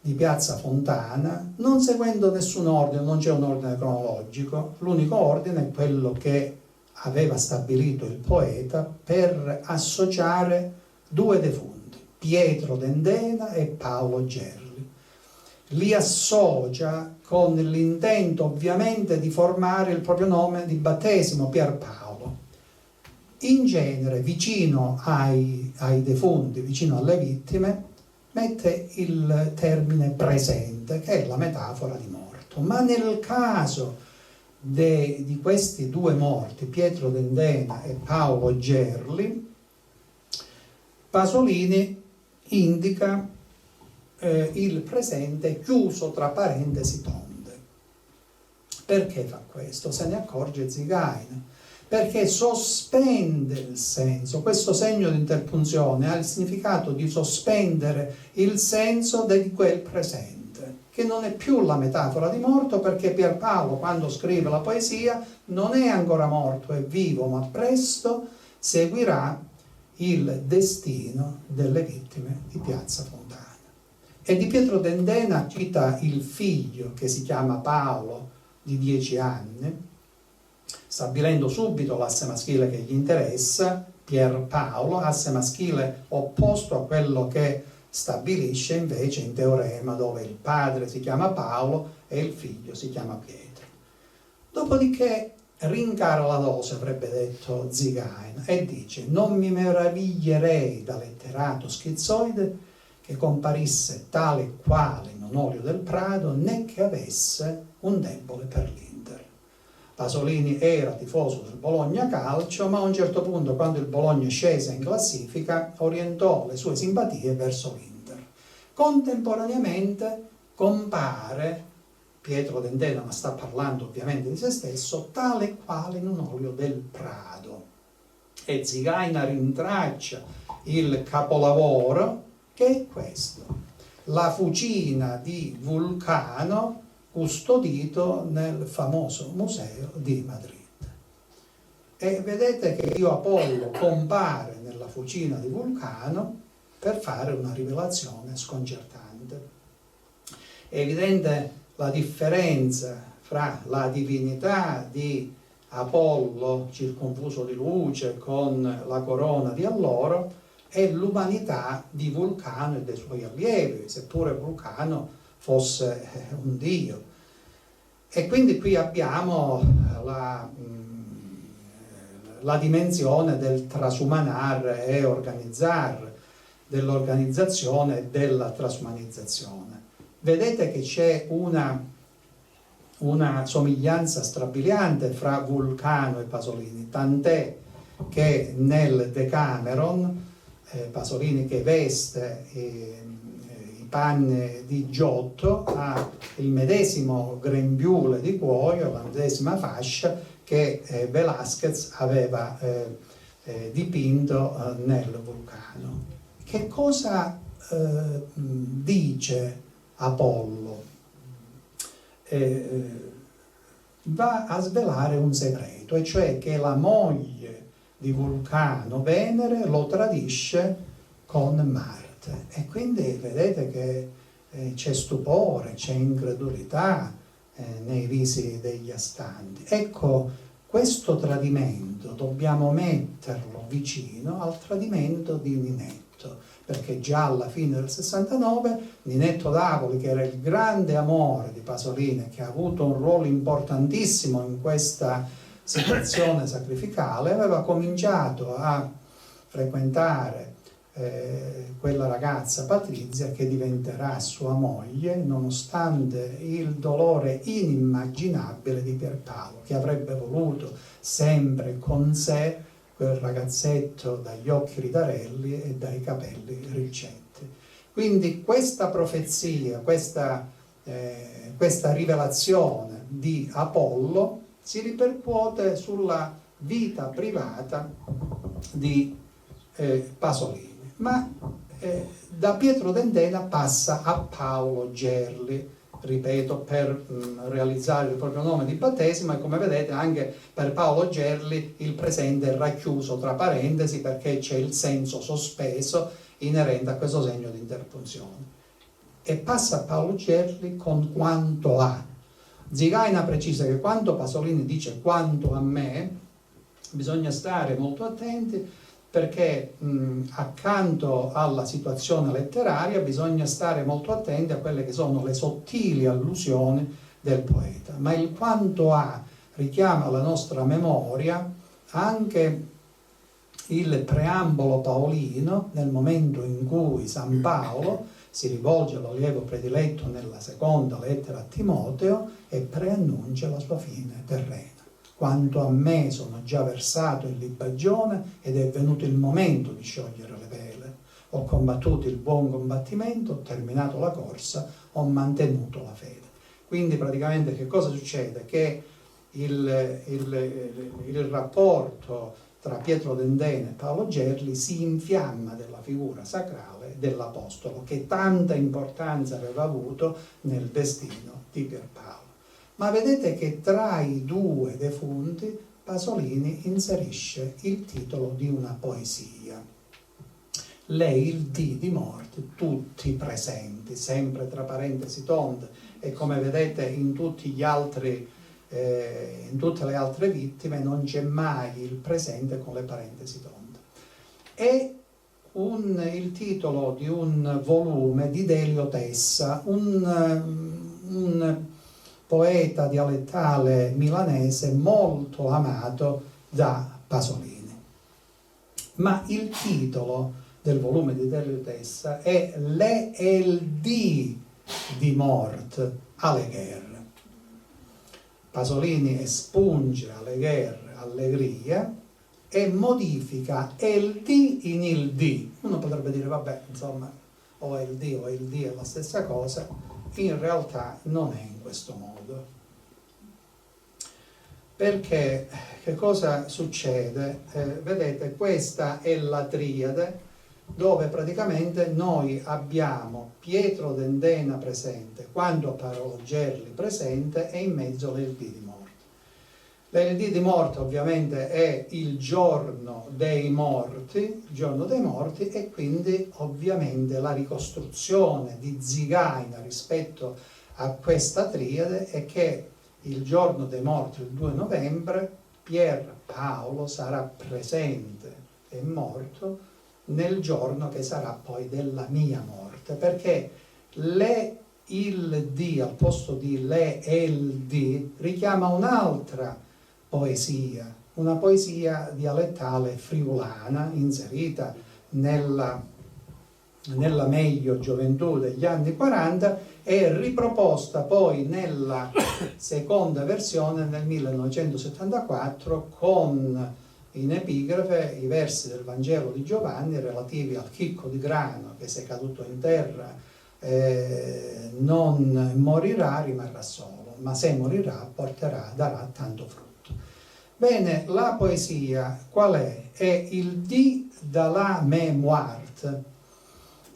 di Piazza Fontana, non seguendo nessun ordine, non c'è un ordine cronologico, l'unico ordine è quello che aveva stabilito il poeta per associare due defunti, Pietro Dendena e Paolo Gerli. Li associa con l'intento ovviamente di formare il proprio nome di battesimo, Pierpaolo. In genere, vicino ai defunti, vicino alle vittime, mette il termine presente, che è la metafora di morto. Ma nel caso di questi due morti, Pietro Dendena e Paolo Gerli, Pasolini indica il presente chiuso tra parentesi tonde. Perché fa questo? Se ne accorge Zigaina, perché sospende il senso. Questo segno di interpunzione ha il significato di sospendere il senso di quel presente, che non è più la metafora di morto, perché Pierpaolo, quando scrive la poesia, non è ancora morto, è vivo, ma presto seguirà il destino delle vittime di Piazza Fontana. E di Pietro Dendena cita il figlio, che si chiama Paolo, di 10 anni, stabilendo subito l'asse maschile che gli interessa, Pierpaolo, asse maschile opposto a quello che stabilisce invece in Teorema, dove il padre si chiama Paolo e il figlio si chiama Pietro. Dopodiché rincara la dose, avrebbe detto Zigaina, e dice: non mi meraviglierei da letterato schizoide che comparisse tale quale in Onorio del Prado, né che avesse un debole per l'Inter. Pasolini era tifoso del Bologna Calcio, ma a un certo punto, quando il Bologna scese in classifica, orientò le sue simpatie verso l'Inter. Contemporaneamente compare Pietro Dendena, ma sta parlando ovviamente di se stesso, tale quale in Onorio del Prado. E Zigaina rintraccia il capolavoro, che è questo: la fucina di Vulcano, custodito nel famoso museo di Madrid. E vedete che Dio Apollo compare nella fucina di Vulcano per fare una rivelazione sconcertante. È evidente la differenza fra la divinità di Apollo, circonfuso di luce con la corona di alloro, e l'umanità di Vulcano e dei suoi allievi, seppure Vulcano fosse un dio. E quindi qui abbiamo la dimensione del trasumanare e organizzare, dell'organizzazione e della trasumanizzazione. Vedete che c'è una somiglianza strabiliante fra Vulcano e Pasolini, tant'è che nel Decameron Pasolini, che veste i panni di Giotto, ha il medesimo grembiule di cuoio, la medesima fascia che Velázquez aveva dipinto nel Vulcano. Che cosa dice Apollo? Va a svelare un segreto, e cioè che la moglie di Vulcano, Venere, lo tradisce con Marte. E quindi vedete che c'è stupore, c'è incredulità nei visi degli astanti. Ecco, questo tradimento dobbiamo metterlo vicino al tradimento di Ninetto, perché già alla fine del 69 Ninetto d'Apoli, che era il grande amore di Pasolini, che ha avuto un ruolo importantissimo in questa situazione sacrificale, aveva cominciato a frequentare quella ragazza Patrizia, che diventerà sua moglie, nonostante il dolore inimmaginabile di Pierpaolo, che avrebbe voluto sempre con sé quel ragazzetto dagli occhi ridarelli e dai capelli riccetti. Quindi questa profezia, questa rivelazione di Apollo si ripercuote sulla vita privata di Pasolini. Ma da Pietro Dendena passa a Paolo Gerli, ripeto, per realizzare il proprio nome di battesimo, e come vedete anche per Paolo Gerli il presente è racchiuso tra parentesi, perché c'è il senso sospeso inerente a questo segno di interpunzione. E passa a Paolo Gerli con quanto ha. Zigaina precisa che quando Pasolini dice quanto a me, bisogna stare molto attenti, perché accanto alla situazione letteraria bisogna stare molto attenti a quelle che sono le sottili allusioni del poeta. Ma il quanto a richiama alla nostra memoria anche il preambolo paolino, nel momento in cui San Paolo si rivolge all'allievo prediletto nella seconda lettera a Timoteo e preannuncia la sua fine terrena. Quanto a me, sono già versato in libagione ed è venuto il momento di sciogliere le vele. Ho combattuto il buon combattimento, ho terminato la corsa, ho mantenuto la fede. Quindi praticamente che cosa succede? Che il rapporto tra Pietro Dendena e Paolo Gerli si infiamma della figura sacrale dell'Apostolo, che tanta importanza aveva avuto nel destino di Pierpaolo. Ma vedete che tra i due defunti Pasolini inserisce il titolo di una poesia. Lei il dì di morte, tutti presenti, sempre tra parentesi tonde, e come vedete in tutti gli altri in tutte le altre vittime non c'è mai il presente con le parentesi tonde. È il titolo di un volume di Delio Tessa, un poeta dialettale milanese molto amato da Pasolini. Ma il titolo del volume di Delio Tessa è Le el dì di mort alle guerre. Pasolini espunge alle guerre allegria e modifica el dì in il dì. Uno potrebbe dire, vabbè, insomma, o il dì o il dì è la stessa cosa. In realtà non è in questo modo. Perché che cosa succede? Vedete, questa è la triade dove praticamente noi abbiamo Pietro Dendena presente, quando Paolo Gerli presente, e in mezzo l'El dì di morte. L'El dì di morte ovviamente è il giorno dei morti, e quindi ovviamente la ricostruzione di Zigaina rispetto a questa triade è che il giorno dei morti, il 2 novembre, Pierpaolo sarà presente e morto nel giorno che sarà poi della mia morte, perché il dì al posto di le el dì richiama un'altra poesia, una poesia dialettale friulana inserita nella meglio gioventù degli anni 40 e riproposta poi nella seconda versione nel 1974 con in epigrafe i versi del Vangelo di Giovanni relativi al chicco di grano che, se caduto in terra, non morirà, rimarrà solo, ma se morirà darà tanto frutto. Bene, la poesia qual è? È il dì della mémoire,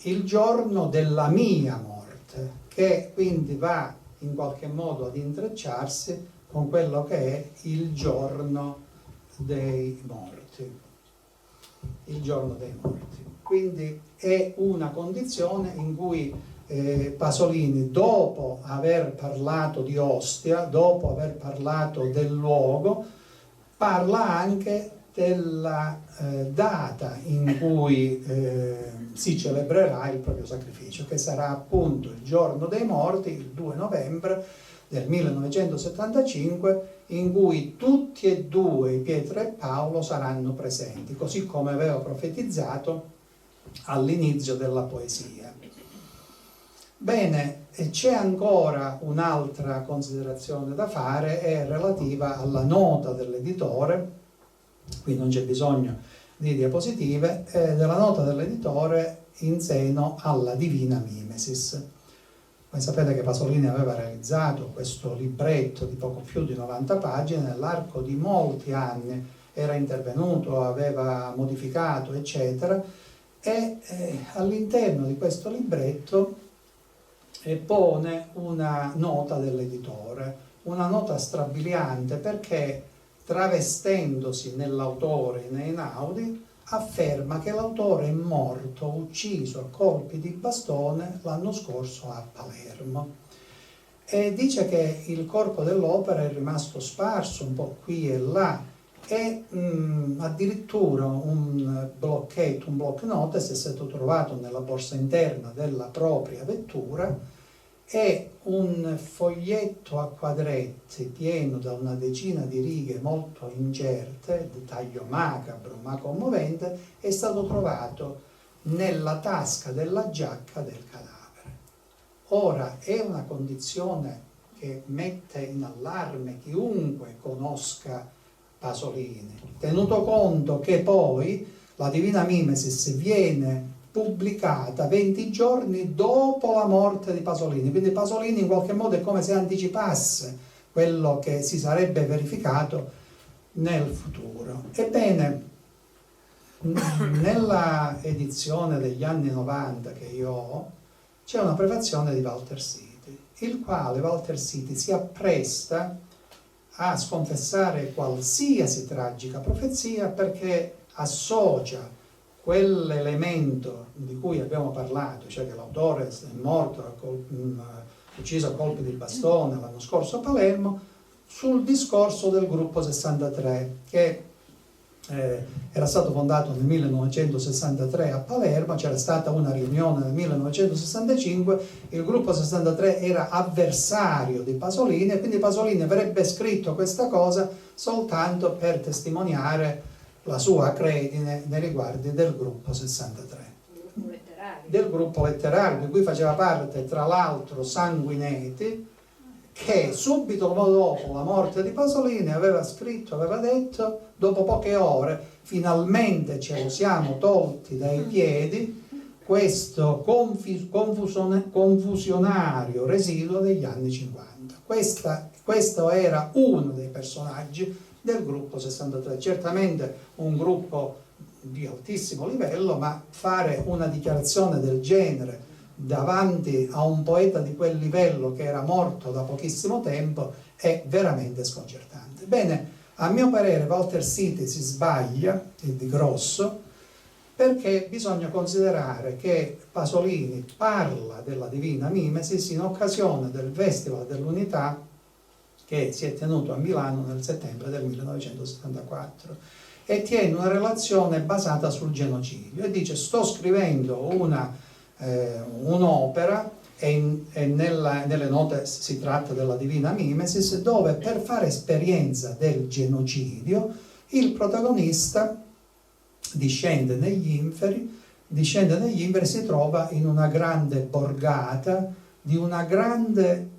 il giorno della mia morte, che quindi va in qualche modo ad intrecciarsi con quello che è il giorno dei morti, il giorno dei morti. Quindi è una condizione in cui Pasolini, dopo aver parlato di Ostia, dopo aver parlato del luogo, parla anche della data in cui si celebrerà il proprio sacrificio, che sarà appunto il giorno dei morti, il 2 novembre del 1975, in cui tutti e due, Pietro e Paolo, saranno presenti, così come aveva profetizzato all'inizio della poesia. Bene, c'è ancora un'altra considerazione da fare, è relativa alla nota dell'editore. Qui non c'è bisogno di diapositive, della nota dell'editore in seno alla Divina Mimesis. Voi sapete che Pasolini aveva realizzato questo libretto di poco più di 90 pagine, nell'arco di molti anni era intervenuto, aveva modificato, eccetera, e all'interno di questo libretto pone una nota dell'editore, una nota strabiliante, perché travestendosi nell'autore in Einaudi afferma che l'autore è morto, ucciso a colpi di bastone l'anno scorso a Palermo, e dice che il corpo dell'opera è rimasto sparso un po' qui e là, e addirittura un blocchetto, un block notes è stato trovato nella borsa interna della propria vettura, e un foglietto a quadretti pieno da una decina di righe molto incerte, di taglio macabro ma commovente, è stato trovato nella tasca della giacca del cadavere. Ora, è una condizione che mette in allarme chiunque conosca Pasolini, tenuto conto che poi la Divina Mimesis viene pubblicata 20 giorni dopo la morte di Pasolini, quindi Pasolini in qualche modo è come se anticipasse quello che si sarebbe verificato nel futuro. Ebbene, nella edizione degli anni 90 che io ho, c'è una prefazione di Walter Siti, il quale Walter Siti si appresta a sconfessare qualsiasi tragica profezia perché associa quell'elemento di cui abbiamo parlato, cioè che l'autore è morto, ucciso a colpi di bastone l'anno scorso a Palermo, sul discorso del gruppo 63, che era stato fondato nel 1963 a Palermo. C'era stata una riunione nel 1965, il gruppo 63 era avversario di Pasolini e quindi Pasolini avrebbe scritto questa cosa soltanto per testimoniare la sua acredine nei riguardi del gruppo 63. Del gruppo letterario di cui faceva parte tra l'altro Sanguinetti, che subito dopo la morte di Pasolini aveva scritto, aveva detto: dopo poche ore finalmente ce lo siamo tolti dai piedi questo confusionario residuo degli anni 50. Questo era uno dei personaggi del gruppo 63, certamente un gruppo di altissimo livello, ma fare una dichiarazione del genere davanti a un poeta di quel livello che era morto da pochissimo tempo è veramente sconcertante. Bene, a mio parere Walter Siti si sbaglia, e di grosso, perché bisogna considerare che Pasolini parla della Divina Mimesis in occasione del Festival dell'Unità che si è tenuto a Milano nel settembre del 1974 e tiene una relazione basata sul genocidio e dice: sto scrivendo un'opera e nelle note si tratta della Divina Mimesis, dove per fare esperienza del genocidio il protagonista discende negli inferi, si trova in una grande borgata di una grande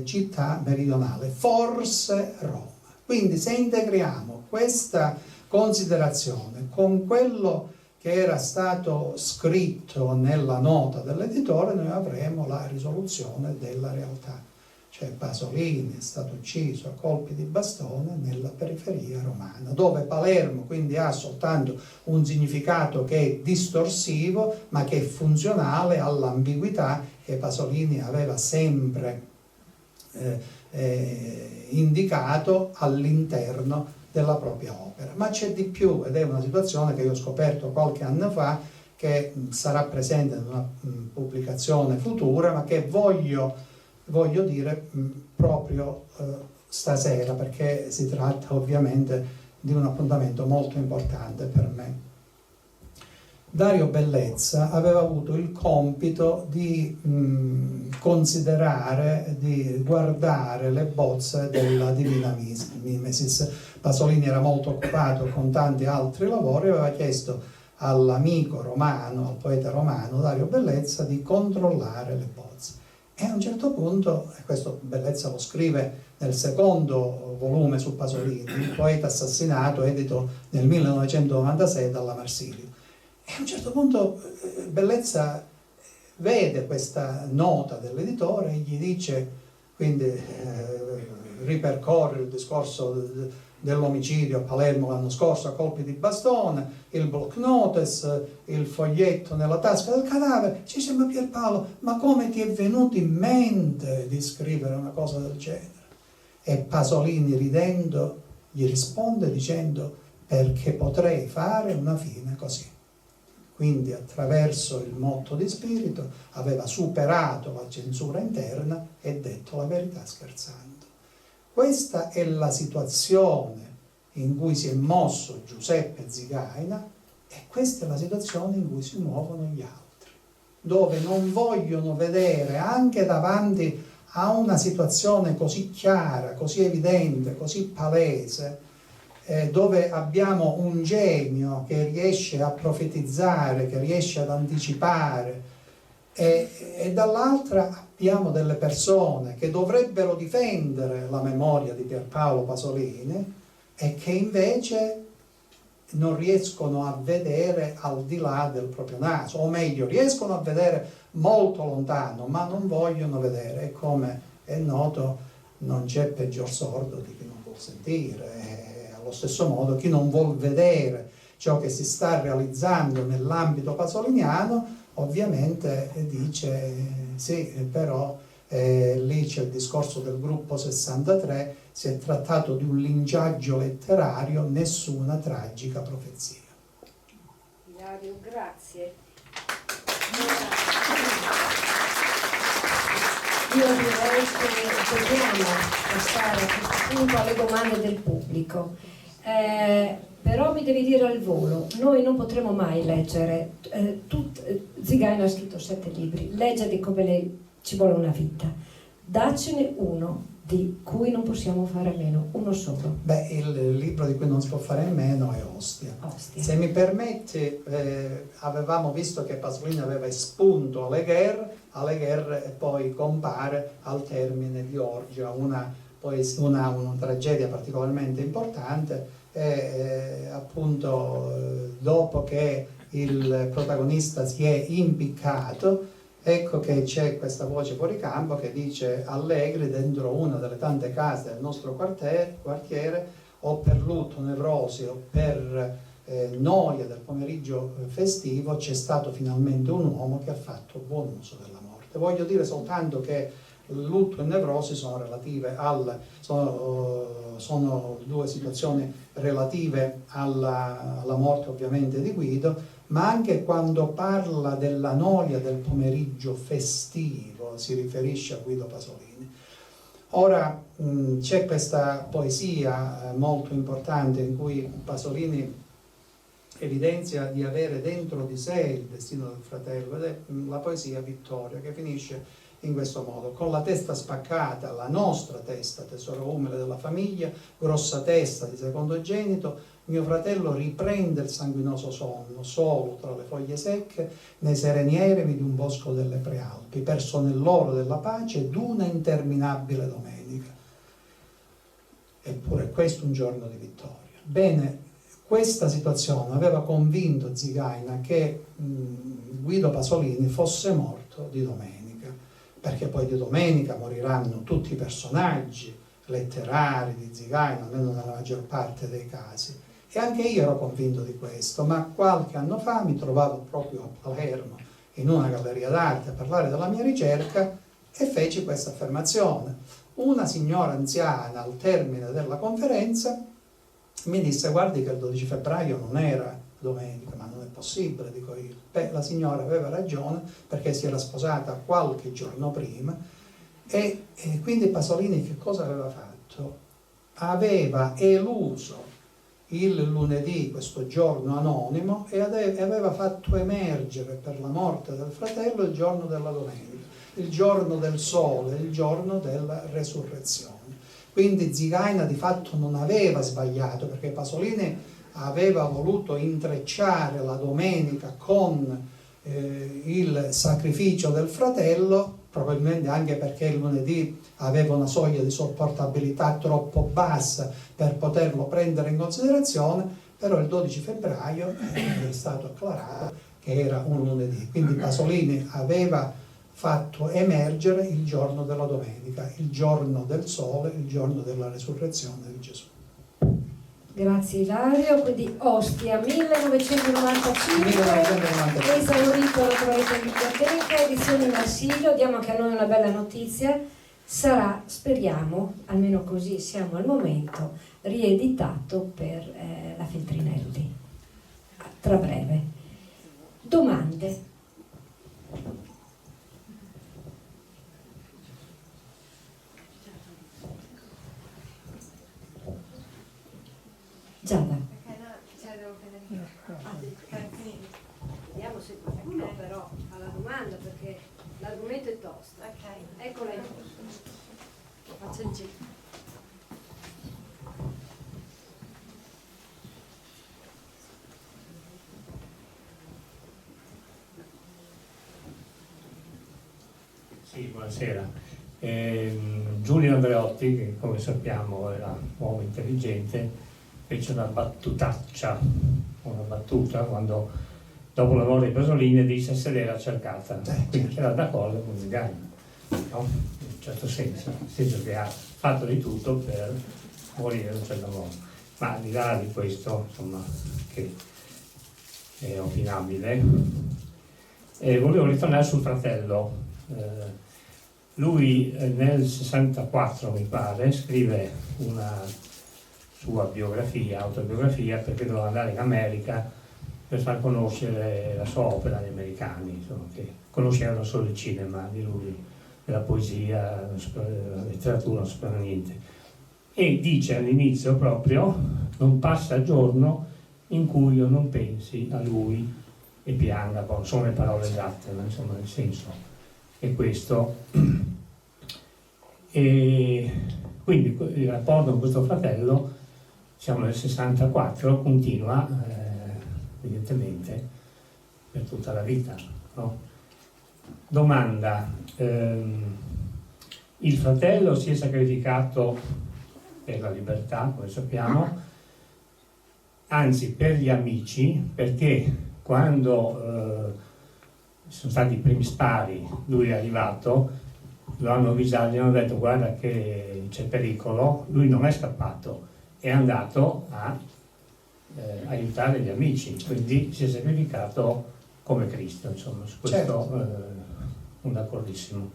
città meridionale, forse Roma. Quindi se integriamo questa considerazione con quello che era stato scritto nella nota dell'editore, noi avremo la risoluzione della realtà. Cioè Pasolini è stato ucciso a colpi di bastone nella periferia romana, dove Palermo quindi ha soltanto un significato che è distorsivo, ma che è funzionale all'ambiguità che Pasolini aveva sempre indicato all'interno della propria opera. Ma c'è di più, ed è una situazione che io ho scoperto qualche anno fa, che sarà presente in una pubblicazione futura, ma che voglio dire proprio stasera, perché si tratta ovviamente di un appuntamento molto importante per me. Dario Bellezza aveva avuto il compito di considerare, di guardare le bozze della Divina Mimesis. Pasolini era molto occupato con tanti altri lavori e aveva chiesto all'amico romano, al poeta romano Dario Bellezza, di controllare le bozze. E a un certo punto, e questo Bellezza lo scrive nel secondo volume su Pasolini, il poeta assassinato, edito nel 1996 dalla Marsilio. E a un certo punto Bellezza vede questa nota dell'editore e gli dice, quindi ripercorre il discorso dell'omicidio a Palermo l'anno scorso a colpi di bastone, il block notice, il foglietto nella tasca del cadavere. Ci dice: ma Pierpaolo, ma come ti è venuto in mente di scrivere una cosa del genere? E Pasolini, ridendo, gli risponde dicendo: perché potrei fare una fine così. Quindi attraverso il motto di spirito aveva superato la censura interna e detto la verità scherzando. Questa è la situazione in cui si è mosso Giuseppe Zigaina e questa è la situazione in cui si muovono gli altri, dove non vogliono vedere, anche davanti a una situazione così chiara, così evidente, così palese, dove abbiamo un genio che riesce a profetizzare, che riesce ad anticipare, e dall'altra abbiamo delle persone che dovrebbero difendere la memoria di Pierpaolo Pasolini e che invece non riescono a vedere al di là del proprio naso, o meglio, riescono a vedere molto lontano, ma non vogliono vedere. E come è noto, non c'è peggior sordo di chi non vuol sentire. Allo stesso modo chi non vuol vedere ciò che si sta realizzando nell'ambito pasoliniano ovviamente dice sì, però lì c'è il discorso del gruppo 63, si è trattato di un linciaggio letterario, nessuna tragica profezia. Ilario, grazie. Io direi che dobbiamo passare a questo punto alle domande del pubblico. Però mi devi dire al volo, noi non potremo mai leggere, Zigaino ha scritto 7 libri, leggerli come lei ci vuole una vita, daccene uno di cui non possiamo fare a meno, uno solo. Beh, il libro di cui non si può fare a meno è Ostia. Se mi permetti, avevamo visto che Pasolini aveva espunto Alegher e poi compare al termine di Orgia, una tragedia particolarmente importante. Appunto dopo che il protagonista si è impiccato, ecco che c'è questa voce fuori campo che dice: Allegri, dentro una delle tante case del nostro quartiere, o per lutto, nevrosi o per noia del pomeriggio festivo, c'è stato finalmente un uomo che ha fatto buon uso della morte. Voglio dire soltanto che lutto e nevrosi sono relative sono due situazioni relative alla morte ovviamente di Guido, ma anche quando parla della noia del pomeriggio festivo si riferisce a Guido Pasolini. Ora c'è questa poesia molto importante in cui Pasolini evidenzia di avere dentro di sé il destino del fratello, ed è la poesia Vittoria, che finisce in questo modo: con la testa spaccata, la nostra testa, tesoro umile della famiglia, grossa testa di secondogenito, mio fratello riprende il sanguinoso sonno, solo tra le foglie secche, nei sereni eremi di un bosco delle Prealpi, perso nell'oro della pace d'una interminabile domenica. Eppure questo un giorno di vittoria. Bene, questa situazione aveva convinto Zigaina che Guido Pasolini fosse morto di domenica, perché poi di domenica moriranno tutti i personaggi letterari di Zigaina, almeno nella maggior parte dei casi. E anche io ero convinto di questo, ma qualche anno fa mi trovavo proprio a Palermo, in una galleria d'arte, a parlare della mia ricerca e feci questa affermazione. Una signora anziana, al termine della conferenza, mi disse: guardi che il 12 febbraio non era domenica. Ma non è possibile, dico io. Beh, la signora aveva ragione, perché si era sposata qualche giorno prima e quindi Pasolini che cosa aveva fatto? Aveva eluso il lunedì, questo giorno anonimo, e aveva fatto emergere per la morte del fratello il giorno della domenica, il giorno del sole, il giorno della resurrezione. Quindi Zigaina di fatto non aveva sbagliato, perché Pasolini aveva voluto intrecciare la domenica con il sacrificio del fratello, probabilmente anche perché il lunedì aveva una soglia di sopportabilità troppo bassa per poterlo prendere in considerazione, però il 12 febbraio è stato acclarato che era un lunedì. Quindi Pasolini aveva fatto emergere il giorno della domenica, il giorno del sole, il giorno della resurrezione di Gesù. Grazie Ilario. Quindi Ostia 1995, esaurito, lo trovate in biblioteca, edizione Marsilio. Diamo che a noi una bella notizia: sarà, speriamo, almeno così siamo al momento, rieditato per la Feltrinelli tra breve. Domande? Giada. Vediamo se qualcuno però ha la domanda, perché l'argomento è tosto. Eccola in fondo. Faccio il giro. Sì, buonasera. Giulio Andreotti, che come sappiamo era un uomo intelligente, fece una battutaccia, una battuta quando dopo la morte di Pasolini disse se l'era cercata, quindi era d'accordo con Zigaina, no? In un certo senso, nel senso che ha fatto di tutto per morire in un certo modo. Ma al di là di questo, insomma, che è opinabile, volevo ritornare sul fratello. Lui nel 64, mi pare, scrive una sua biografia, autobiografia, perché doveva andare in America per far conoscere la sua opera agli americani, insomma, che conoscevano solo il cinema di lui, la poesia, la letteratura, non sapevano niente. E dice all'inizio proprio: non passa giorno in cui io non pensi a lui e pianga. Non sono le parole esatte, ma insomma nel senso è questo. E quindi il rapporto con questo fratello, siamo nel 64, continua evidentemente per tutta la vita, no? Domanda: il fratello si è sacrificato per la libertà, come sappiamo, anzi per gli amici, perché quando sono stati i primi spari, lui è arrivato, lo hanno avvisato, gli hanno detto: guarda che c'è pericolo. Lui non è scappato, è andato a aiutare gli amici, quindi si è sacrificato come Cristo, insomma, su questo sono d'accordissimo.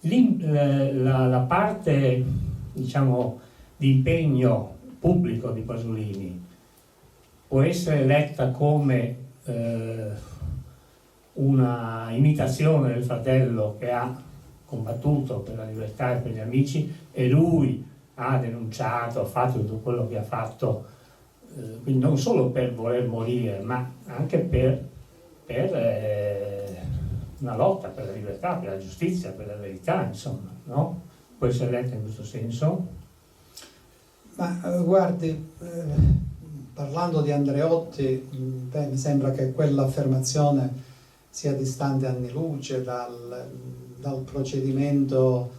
La parte, diciamo, di impegno pubblico di Pasolini può essere letta come una imitazione del fratello che ha combattuto per la libertà e per gli amici, e lui ha denunciato, ha fatto tutto quello che ha fatto, quindi non solo per voler morire, ma anche per una lotta per la libertà, per la giustizia, per la verità, insomma, no? Può essere letta in questo senso? Ma guardi, parlando di Andreotti, mi sembra che quell'affermazione sia distante anni luce dal procedimento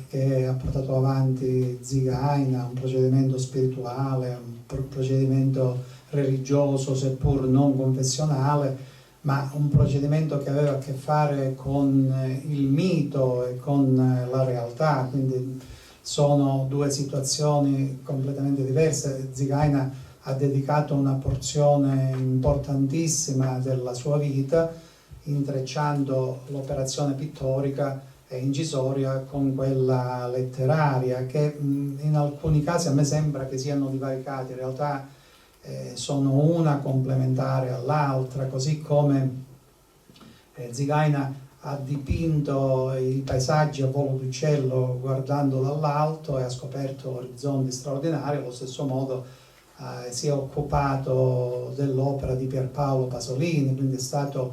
che ha portato avanti Zigaina, un procedimento spirituale, un procedimento religioso seppur non confessionale, ma un procedimento che aveva a che fare con il mito e con la realtà, quindi sono due situazioni completamente diverse. Zigaina ha dedicato una porzione importantissima della sua vita intrecciando l'operazione pittorica e incisoria con quella letteraria, che in alcuni casi a me sembra che siano divaricati, in realtà sono una complementare all'altra, così come Zigaina ha dipinto i paesaggi a volo d'uccello guardando dall'alto e ha scoperto orizzonti straordinari. Allo stesso modo si è occupato dell'opera di Pierpaolo Pasolini, quindi è stato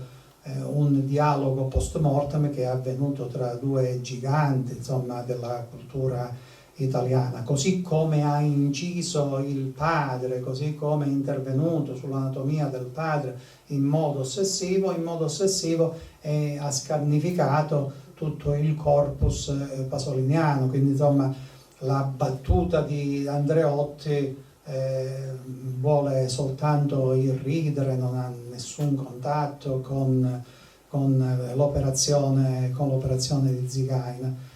un dialogo post mortem che è avvenuto tra due giganti, insomma, della cultura italiana, così come ha inciso il padre, così come è intervenuto sull'anatomia del padre in modo ossessivo e ha scarnificato tutto il corpus pasoliniano. Quindi insomma la battuta di Andreotti vuole soltanto irridere, non ha nessun contatto con l'operazione di Zigaina.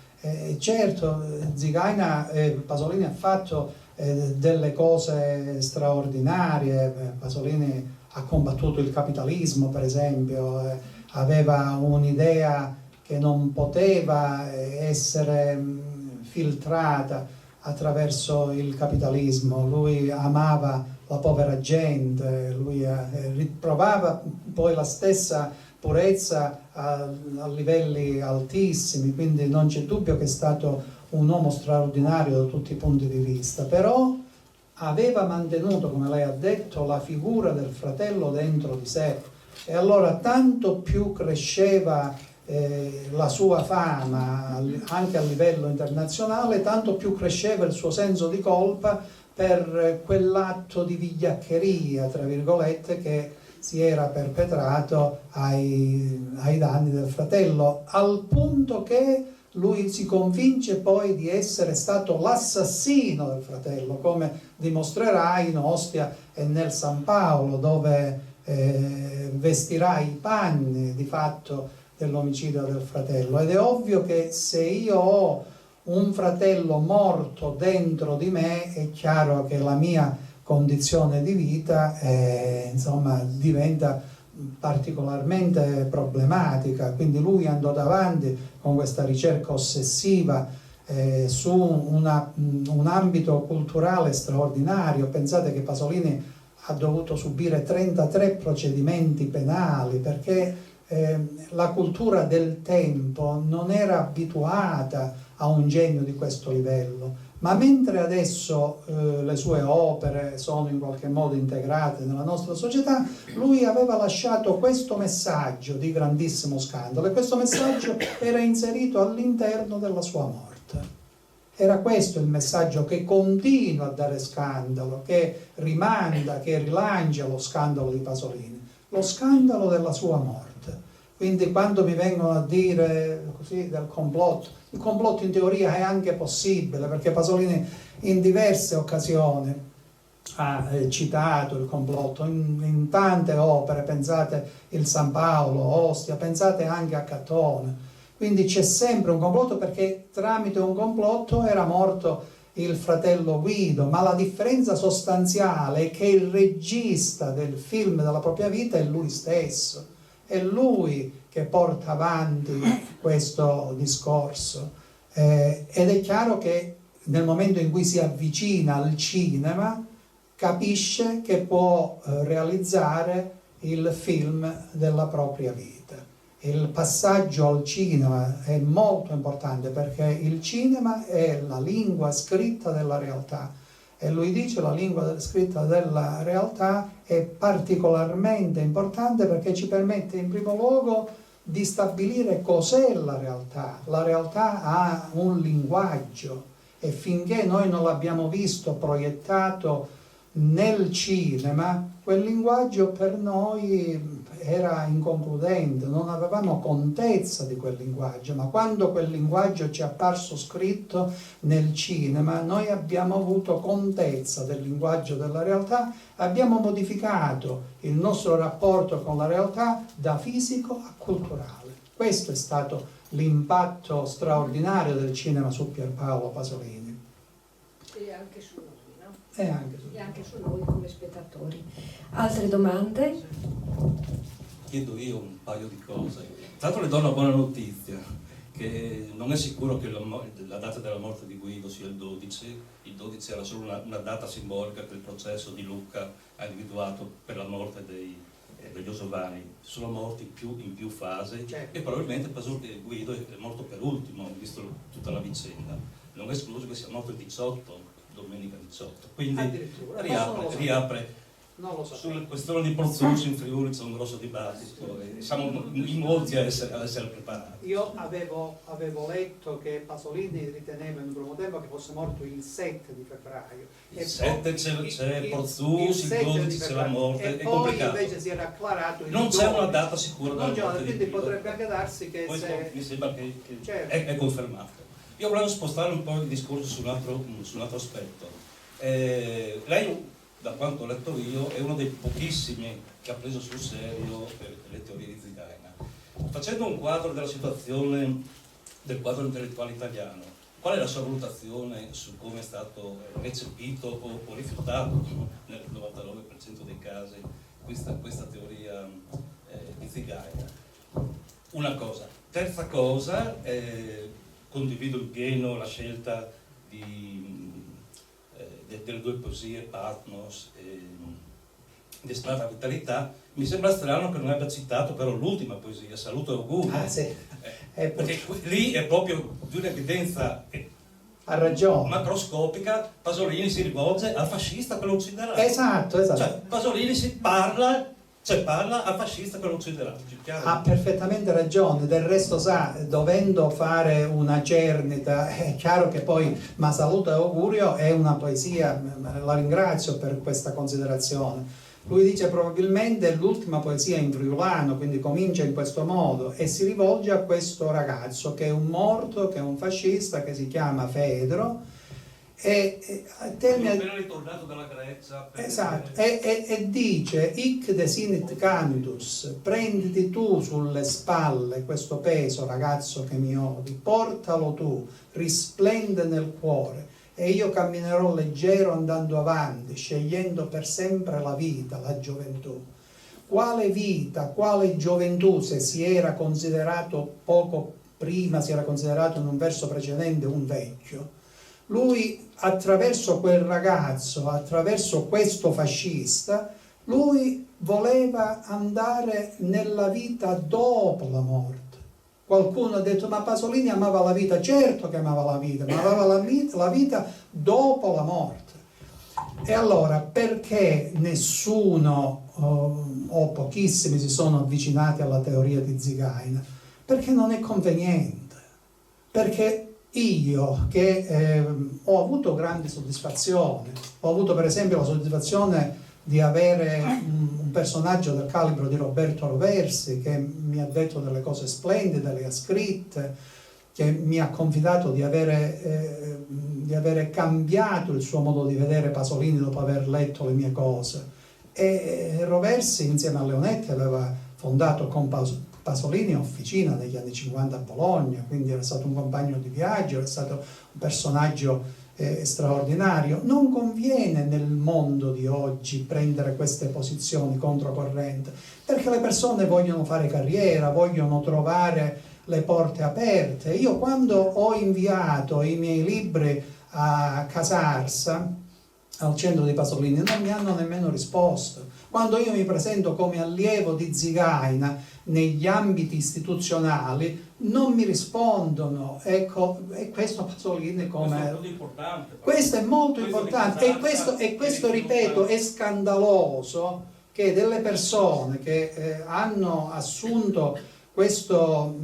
Certo, Zigaina, Pasolini ha fatto delle cose straordinarie. Pasolini ha combattuto il capitalismo, per esempio, aveva un'idea che non poteva essere filtrata attraverso il capitalismo. Lui amava la povera gente, lui riprovava poi la stessa purezza a livelli altissimi, quindi non c'è dubbio che è stato un uomo straordinario da tutti i punti di vista, però aveva mantenuto, come lei ha detto, la figura del fratello dentro di sé, e allora tanto più cresceva la sua fama anche a livello internazionale, tanto più cresceva il suo senso di colpa per quell'atto di vigliaccheria, tra virgolette, che si era perpetrato ai danni del fratello, al punto che lui si convince poi di essere stato l'assassino del fratello, come dimostrerà in Ostia e nel San Paolo, dove vestirà i panni di fatto dell'omicidio del fratello. Ed è ovvio che se io ho un fratello morto dentro di me, è chiaro che la mia condizione di vita insomma diventa particolarmente problematica. Quindi lui andò avanti con questa ricerca ossessiva su un ambito culturale straordinario. Pensate che Pasolini ha dovuto subire 33 procedimenti penali perché la cultura del tempo non era abituata a un genio di questo livello. Ma mentre adesso le sue opere sono in qualche modo integrate nella nostra società, lui aveva lasciato questo messaggio di grandissimo scandalo, e questo messaggio era inserito all'interno della sua morte. Era questo il messaggio che continua a dare scandalo, che rimanda, che rilancia lo scandalo di Pasolini, lo scandalo della sua morte. Quindi quando mi vengono a dire così del complotto, il complotto in teoria è anche possibile, perché Pasolini in diverse occasioni ha citato il complotto in tante opere. Pensate il San Paolo, Ostia, pensate anche a Cattone. Quindi c'è sempre un complotto, perché tramite un complotto era morto il fratello Guido, ma la differenza sostanziale è che il regista del film della propria vita è lui stesso, è lui che porta avanti questo discorso, ed è chiaro che nel momento in cui si avvicina al cinema capisce che può realizzare il film della propria vita. Il passaggio al cinema è molto importante, perché il cinema è la lingua scritta della realtà, e lui dice la lingua scritta della realtà è particolarmente importante perché ci permette in primo luogo di stabilire cos'è la realtà. La realtà ha un linguaggio, e finché noi non l'abbiamo visto proiettato nel cinema, quel linguaggio per noi era inconcludente, non avevamo contezza di quel linguaggio, ma quando quel linguaggio ci è apparso scritto nel cinema, noi abbiamo avuto contezza del linguaggio della realtà, abbiamo modificato il nostro rapporto con la realtà da fisico a culturale. Questo è stato l'impatto straordinario del cinema su Pierpaolo Pasolini. E anche su noi, no? E anche su E anche su noi come spettatori. Altre domande? Chiedo io un paio di cose. Tra l'altro le do una buona notizia, che non è sicuro che la data della morte di Guido sia il 12. Il 12 era solo una data simbolica che il processo di Lucca ha individuato per la morte degli Osovani. Sono morti in più fasi, certo. E probabilmente Guido è morto per ultimo, visto tutta la vicenda. Non è escluso che sia morto il 18, domenica 18. Quindi riapre. Non lo so. Sulla questione di Porzulus in Friuli c'è un grosso dibattito e siamo in molti a essere preparati. Io avevo letto che Pasolini riteneva in un primo tempo che fosse morto il 7 di febbraio. Il 7 c'è Porzulus, il 12 c'è la morte, e è poi complicato. Invece si era acclarato il non 12. c'è una data sicura della morte, quindi potrebbe anche darsi che mi sembra che certo. è confermato. Io volevo spostare un po' il discorso su un altro aspetto. Lei, da quanto ho letto io, è uno dei pochissimi che ha preso sul serio le teorie di Zigaina. Facendo un quadro della situazione del quadro intellettuale italiano, qual è la sua valutazione su come è stato recepito o rifiutato nel 99% dei casi questa teoria di Zigaina? Una cosa. Terza cosa, condivido in pieno la scelta delle due poesie, Patmos e Desperata Vitalità. Mi sembra strano che non abbia citato però l'ultima poesia, Saluto e Augurio. Sì. Perché lì è proprio di un'evidenza ha ragione. macroscopica. Pasolini si rivolge al fascista, quello ucciderà. Esatto. Cioè, Pasolini parla al fascista, quello ucciderà. Ha perfettamente ragione, del resto sa, dovendo fare una cernita, è chiaro che poi Ma Saluto e Augurio è una poesia, la ringrazio per questa considerazione. Lui dice probabilmente è l'ultima poesia in friulano, quindi comincia in questo modo e si rivolge a questo ragazzo che è un morto, che è un fascista, che si chiama Fedro, appena ritornato dalla Grecia. Esatto, e dice: Hic desinit cantus, prenditi tu sulle spalle questo peso, ragazzo che mi odi, portalo tu, risplende nel cuore, e io camminerò leggero andando avanti, scegliendo per sempre la vita, la gioventù. Quale vita, quale gioventù, se si era considerato poco prima, si era considerato in un verso precedente un vecchio? Lui, attraverso quel ragazzo, attraverso questo fascista, lui voleva andare nella vita dopo la morte. Qualcuno ha detto: ma Pasolini amava la vita. Certo che amava la vita, ma amava la vita dopo la morte. E allora, perché nessuno o pochissimi si sono avvicinati alla teoria di Zigaina? Perché non è conveniente. Perché io, che ho avuto grandi soddisfazioni, ho avuto per esempio la soddisfazione di avere un personaggio del calibro di Roberto Roversi, che mi ha detto delle cose splendide, le ha scritte, che mi ha confidato di avere cambiato il suo modo di vedere Pasolini dopo aver letto le mie cose. E Roversi, insieme a Leonetti, aveva fondato con Pasolini Officina negli anni 50 a Bologna, quindi era stato un compagno di viaggio, era stato un personaggio straordinario. Non conviene nel mondo di oggi prendere queste posizioni controcorrente, perché le persone vogliono fare carriera, vogliono trovare le porte aperte. Io, quando ho inviato i miei libri a Casarsa, al centro di Pasolini, non mi hanno nemmeno risposto. Quando io mi presento come allievo di Zigaina negli ambiti istituzionali, non mi rispondono. Ecco, e questo Pasolini come... Questo è molto importante, e questo ripeto, è scandaloso che delle persone che hanno assunto questo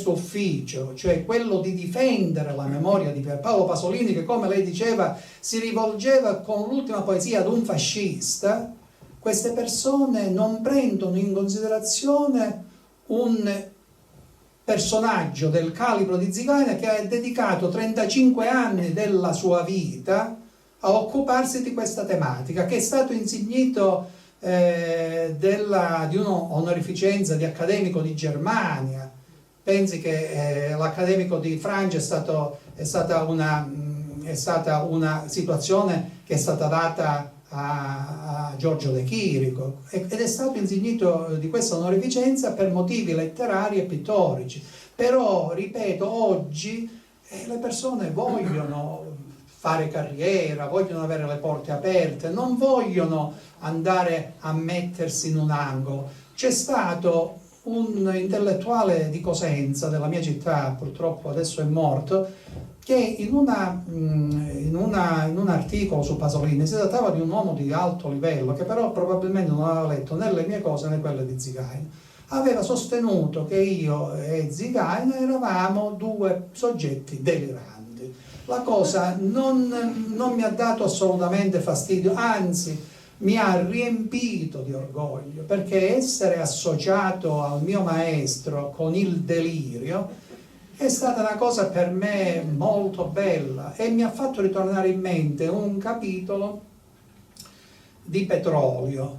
ufficio, cioè quello di difendere la memoria di Pierpaolo Pasolini, che, come lei diceva, si rivolgeva con l'ultima poesia ad un fascista. Queste persone non prendono in considerazione un personaggio del calibro di Zigaina, che ha dedicato 35 anni della sua vita a occuparsi di questa tematica, che è stato insignito di un'onorificenza di accademico di Germania. Pensi che l'accademico di Francia è stata una situazione che è stata data a Giorgio De Chirico, ed è stato insignito di questa onorificenza per motivi letterari e pittorici. Però, ripeto, oggi le persone vogliono fare carriera, vogliono avere le porte aperte, non vogliono andare a mettersi in un angolo. C'è stato un intellettuale di Cosenza, della mia città, purtroppo adesso è morto, che in un articolo su Pasolini, si trattava di un uomo di alto livello, che però probabilmente non aveva letto né le mie cose né quelle di Zigaina, aveva sostenuto che io e Zigaina eravamo due soggetti deliranti. La cosa non mi ha dato assolutamente fastidio, anzi mi ha riempito di orgoglio, perché essere associato al mio maestro con il delirio è stata una cosa per me molto bella, e mi ha fatto ritornare in mente un capitolo di Petrolio,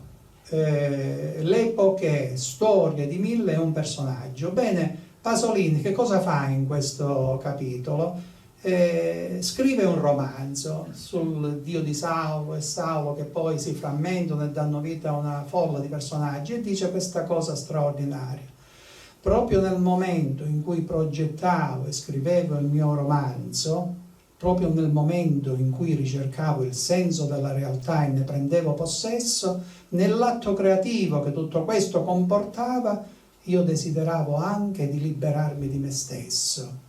l'epoche, storie di 1001 personaggio. Bene, Pasolini che cosa fa in questo capitolo? Scrive un romanzo sul dio di Saulo e Saulo, che poi si frammentano e danno vita a una folla di personaggi, e dice questa cosa straordinaria: proprio nel momento in cui progettavo e scrivevo il mio romanzo, proprio nel momento in cui ricercavo il senso della realtà e ne prendevo possesso, nell'atto creativo che tutto questo comportava, io desideravo anche di liberarmi di me stesso.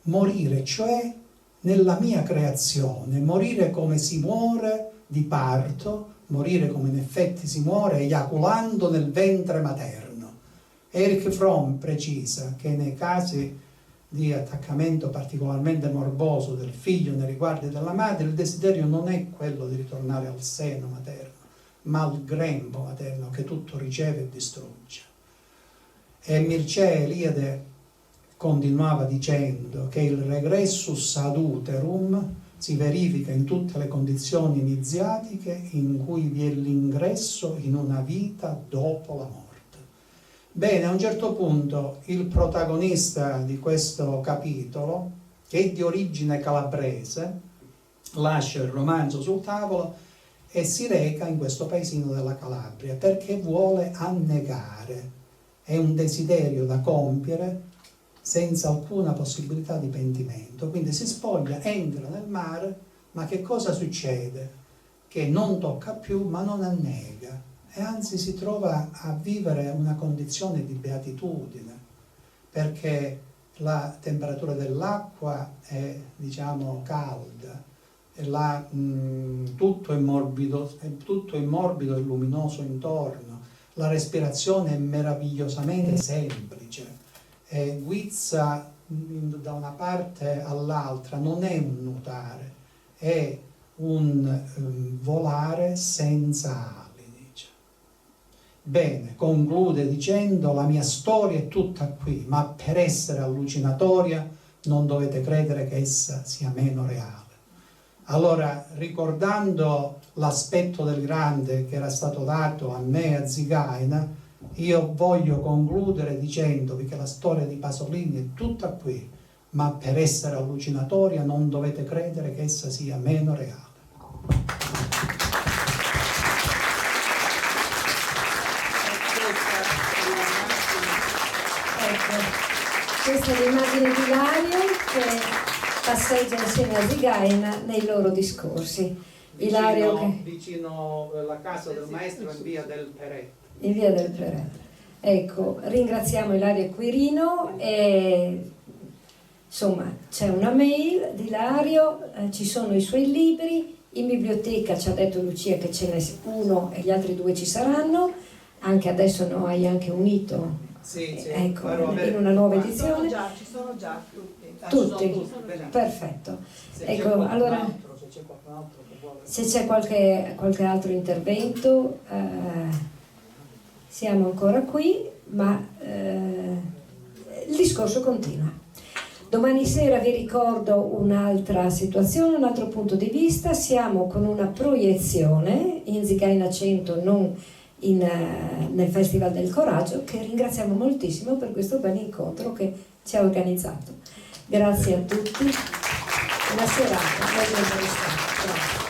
Morire, cioè, nella mia creazione, morire come si muore di parto, morire come in effetti si muore eiaculando nel ventre materno. Erich Fromm precisa che nei casi di attaccamento particolarmente morboso del figlio nei riguardi della madre, il desiderio non è quello di ritornare al seno materno, ma al grembo materno che tutto riceve e distrugge. E Mircea Eliade continuava dicendo che il regressus ad uterum si verifica in tutte le condizioni iniziatiche in cui vi è l'ingresso in una vita dopo la morte. Bene, a un certo punto il protagonista di questo capitolo, che è di origine calabrese, lascia il romanzo sul tavolo e si reca in questo paesino della Calabria perché vuole annegare. È un desiderio da compiere senza alcuna possibilità di pentimento. Quindi si spoglia, entra nel mare, ma che cosa succede? Che non tocca più, ma non annega, e anzi si trova a vivere una condizione di beatitudine, perché la temperatura dell'acqua è, diciamo, calda, e tutto è morbido e luminoso intorno, la respirazione è meravigliosamente semplice, guizza da una parte all'altra, non è un nuotare, è un volare senza ali, dice. Bene, conclude dicendo: la mia storia è tutta qui, ma per essere allucinatoria non dovete credere che essa sia meno reale. Allora, ricordando l'aspetto del grande che era stato dato a me e a Zigaina, io voglio concludere dicendovi che la storia di Pasolini è tutta qui, ma per essere allucinatoria non dovete credere che essa sia meno reale. Questa è l'immagine di Ilario che passeggia insieme a Zigaina nei loro discorsi. Ilario che... vicino la casa del maestro in via del Peretto. In via del Peretto. Ecco, ringraziamo Ilario Quirino e insomma c'è una mail di Ilario, ci sono i suoi libri, in biblioteca ci ha detto Lucia che ce n'è uno e gli altri due ci saranno, anche adesso no, hai anche unito. Sì, ecco, in una nuova edizione. Ci sono già tutti. Tutti, perfetto. Ecco, allora se c'è qualche altro intervento, siamo ancora qui, ma il discorso continua. Domani sera vi ricordo un'altra situazione, un altro punto di vista. Siamo con una proiezione in Zigaina 100, non nel Festival del Coraggio, che ringraziamo moltissimo per questo bel incontro che ci ha organizzato. Grazie a tutti, buona serata, molto interessante. Grazie.